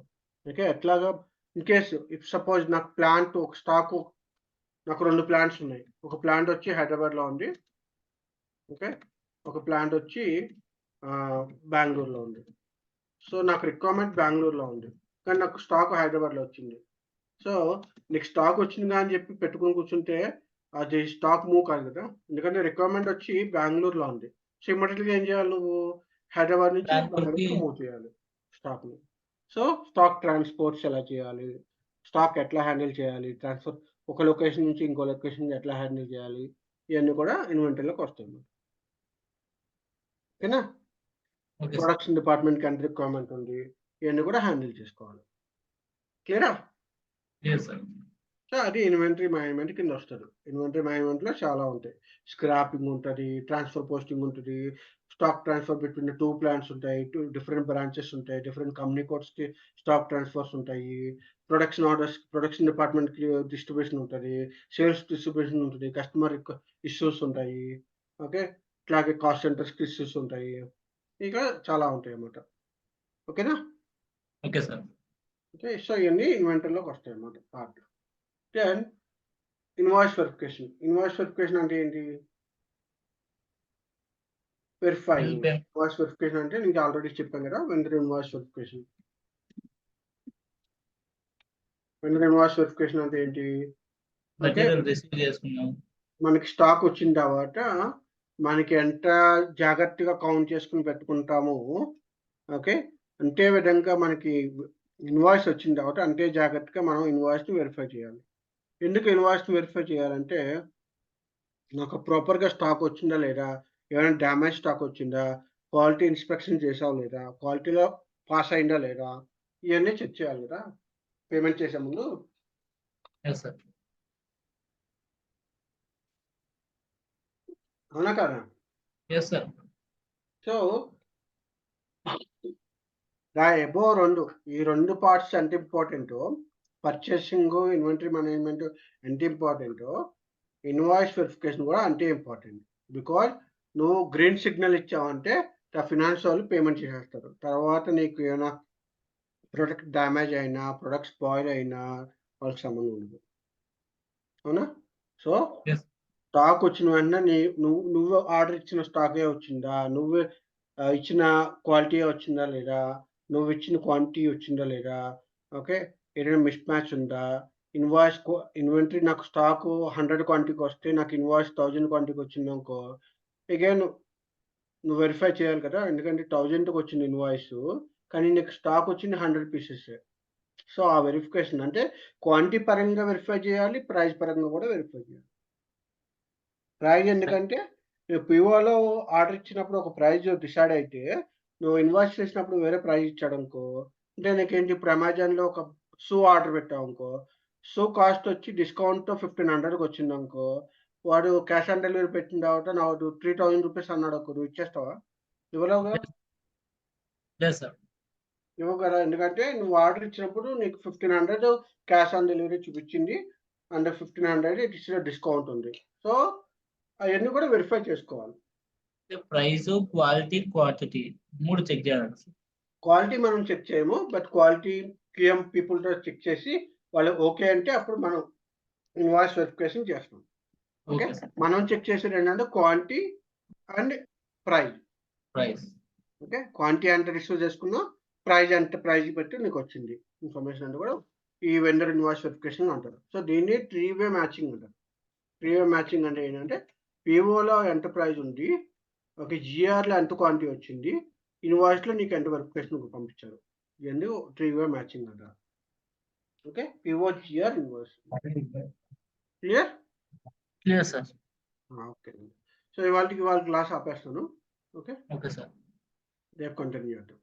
ఓకే. ఎట్లాగా ఇన్ కేస్ ఇఫ్ సపోజ్ నాకు 2 ప్లాంట్స్ ఉన్నాయి. ఒక ప్లాంట్ వచ్చి హైదరాబాద్‌లో ఉంది. ఓకే. ఒక ప్లాంట్ వచ్చి బెంగుళూరులో ఉంది. సో, నాకు రిక్వైర్మెంట్ బెంగుళూరులో ఉంది. కానీ నాకు స్టాక్ హైదరాబాద్‌లో వచ్చింది. సో, నీకు స్టాక్ వచ్చిందిగా అని చెప్పి పెట్టుకొని కూర్చుంటే, అది స్టాక్ మూవ్ కాదు కదా! ఎందుకంటే రిక్వైర్మెంట్ వచ్చి బెంగుళూరులో ఉంది. సో, ఇమ్మీడియేట్‌గా ఏం చేయాలి నువ్వు? హైదరాబాద్ నుంచి బెంగుళూరుకి. బెంగుళూరుకి మూవ్ చేయాలి స్టాక్‌ని. సో, స్టాక్ ట్రాన్స్‌పోర్ట్స్ ఎలా చేయాలి? స్టాక్ ఎట్లా హ్యాండిల్ చేయాలి? ఒక లొకేషన్ నుంచి ఇంకో లొకేషన్‌కి ఎట్లా హ్యాండిల్ చేయాలి? ఇయన్నీ కూడా ఇన్వెంటరీలోకి వస్తాయి. ఓకేనా? Okay sir. ప్రొడక్షన్ డిపార్ట్‌మెంట్‌కి ఎంత రిక్వైర్మెంట్ ఉంది? ఇయన్నీ కూడా హ్యాండిల్ చేసుకోవాలి. క్లియరా? Yes sir. సో, అది ఇన్వెంటరీ మేనేజ్‌మెంట్ కిందొస్తది. ఇన్వెంటరీ మేనేజ్‌మెంట్‌లో చాలా ఉంటాయి. స్క్రాపింగ్ ఉంటది, ట్రాన్స్‌ఫర్ పోస్టింగ్ ఉంటది, స్టాక్ ట్రాన్స్‌ఫర్ బిట్వీన్ 2 ప్లాంట్స్ ఉంటాయి, 2 డిఫరెంట్ బ్రాంచెస్ ఉంటాయి, డిఫరెంట్ కంపెనీ కోడ్స్‌కి స్టాక్ ట్రాన్స్‌ఫర్స్ ఉంటాయి, ప్రొడక్షన్ డిపార్ట్‌మెంట్‌కి డిస్ట్రిబ్యూషన్ ఉంటది, సేల్స్ డిస్ట్రిబ్యూషన్ ఉంటది, కస్టమర్ ఇష్యూస్ ఉంటాయి. ఓకే. ఇట్లాగే కాస్ట్ సెంటర్స్‌కి ఇష్యూస్ ఉంటాయి. ఇక చాలా ఉంటాయన్నమాట. ఓకేనా? Okay sir. ఓకే. సో, ఇయన్నీ ఇన్వెంటరీలోకొస్తాయన్నమాట part. Then invoice verification. Invoice verification అంటే ఏంటి? Bill verifying. Pay. Invoice verification అంటే నీకు ఆల్రెడీ చెప్పాను కదా! Vendor invoice verification. Vendor invoice verification అంటే ఏంటి? ఓకే. మెటీరియల్ రిసీవ్ చేసుకున్నాం. మనకి స్టాక్ వచ్చిన తర్వాత మనకి ఎంత జాగ్రత్తగా కౌంట్ చేసుకొని పెట్టుకుంటామో, ఓకే. అంతే విధంగా మనకి ఇన్వాయిస్ వచ్చిన తర్వాత అంతే జాగ్రత్తగా మనం ఇన్వాయిస్‌ని వెరిఫై చేయాలి. ఎందుకు ఇన్వాయిస్‌ని వెరిఫై చేయాలంటే నాకు ప్రాపర్‌గా స్టాక్ వచ్చిందా లేదా? ఏమైనా డ్యామేజ్ స్టాక్ వచ్చిందా? క్వాలిటీ ఇన్స్‌పెక్షన్ చేసావా లేదా? క్వాలిటీలో పాస్ అయిందా లేదా? ఇయన్నీ చెక్ చేయాలి గదా! పేమెంట్ చేసే ముందు. Yes sir. అవునా కాదా? Yes sir. So, the above 2 ఈ 2 పార్ట్స్ ఎంత ఇంపార్టెంటో, పర్చేసింగు, ఇన్వెంటరీ మేనేజ్‌మెంట్ ఎంత ఇంపార్టెంటో, ఇన్వాయిస్ వెరిఫికేషన్ గూడా అంతే ఇంపార్టెంట్. బికాజ్ నువ్వు గ్రీన్ సిగ్నల్ ఇచ్చావంటే ఫినాన్స్ వాళ్ళు పేమెంట్ చేసేస్తారు. తర్వాత నీకు ఏమైనా ప్రొడక్ట్ డ్యామేజ్ అయినా, ప్రొడక్ట్ స్పాయిల్ అయినా వాళ్ళకి సంబంధం ఉండదు. అవునా? So Yes. స్టాక్ వచ్చిన వెంటనే నువ్వు ఆర్డర్ ఇచ్చిన స్టాకే వచ్చిందా, నువ్వు ఇచ్చిన క్వాలిటీ వచ్చిందా లేదా, నువ్వు ఇచ్చిన క్వాంటిటీ వచ్చిందా లేదా, ఓకే, ఏదైనా మిస్ మ్యాచ్ ఉందా, ఇన్వెంటరీ నాకు స్టాక్ 100 క్వాంటిటీకి వస్తే నాకు ఇన్వాయిస్ 1000 క్వాంటిటీకి వచ్చింది అనుకో, అగైన్ నువ్వు వెరిఫై చేయాలి కదా, ఎందుకంటే 1000కి వచ్చింది ఇన్వాయిస్, కానీ నీకు స్టాక్ వచ్చింది 100 పీసెస్. సో ఆ వెరిఫికేషన్ అంటే క్వాంటిటీ పరంగా వెరిఫై చేయాలి, ప్రైస్ పరంగా కూడా వెరిఫై చేయాలి. ప్రైజ్ ఎందుకంటే నువ్వు పిఓలో ఆర్డర్ ఇచ్చినప్పుడు ఒక ప్రైజ్ డిసైడ్ అయితే నువ్వు ఇన్వాయిస్ చేసినప్పుడు వేరే ప్రైజ్ ఇచ్చాడు అనుకో, అంటే నీకేంటి ఇప్పుడు అమెజాన్లో ఒక షూ ఆర్డర్ పెట్టావు అనుకో, షూ కాస్ట్ వచ్చి డిస్కౌంట్ 1500కి వచ్చింది అనుకో, వాడు క్యాష్ ఆన్ డెలివరీ పెట్టిన తర్వాత నాకు 3000 రూపీస్ అన్నాడు అనుకో, నువ్వు ఇచ్చేస్తావా? ఇవ్వలేవు కదా. Yes, sir. ఇవ్వవు కదా, ఎందుకంటే నువ్వు ఆర్డర్ ఇచ్చినప్పుడు నీకు 1500 క్యాష్ ఆన్ డెలివరీ చూపించింది, అండ్ 1500 ఇట్స్ డిస్కౌంట్ ఉంది. సో అవన్నీ కూడా వెరిఫై చేసుకోవాలి. ప్రైస్, క్వాలిటీ, క్వాంటిటీ 3 చెక్ చేయాలి. క్వాలిటీ మనం చెక్ చేయము, బట్ క్వాలిటీ క్యూఎం పీపుల్తో చెక్ చేసి వాళ్ళు ఓకే అంటే అప్పుడు మనం ఇన్వాయిస్ వెరిఫికేషన్ చేస్తాం. Okay, Okay, sir. మనం చెక్ చేసేది ఏంటంటే quantity and price. Price. Okay, quantity అంటే రిసీవ్ చేసుకున్నా, ప్రైజ్ అంటే ప్రైజ్ పెట్టి నీకు వచ్చింది ఇన్ఫర్మేషన్ అంటే కూడా ఈ వెండర్ ఇన్వాయిస్ వెరిఫికేషన్ అంటారు. సో దీన్ని 3-way మ్యాచింగ్ అంటారు. 3-way మ్యాచింగ్ అంటే ఏంటంటే పిఓలో ఎంత ప్రైజ్ ఉంది, ఓకే, జిఆర్లో ఎంత క్వాంటిటీ వచ్చింది, ఇన్వాయిస్లో నీకు ఎంత వెరిఫికేషన్ పంపించారు, ఇవన్నీ 3-way మ్యాచింగ్ అంటారు. Okay, PO GR invoice. Clear? Clear, sir. Okay, so ఇవాళ క్లాస్ ఆపేస్తాను. Okay, Okay, sir. రేపు కంటిన్యూ చేద్దాం.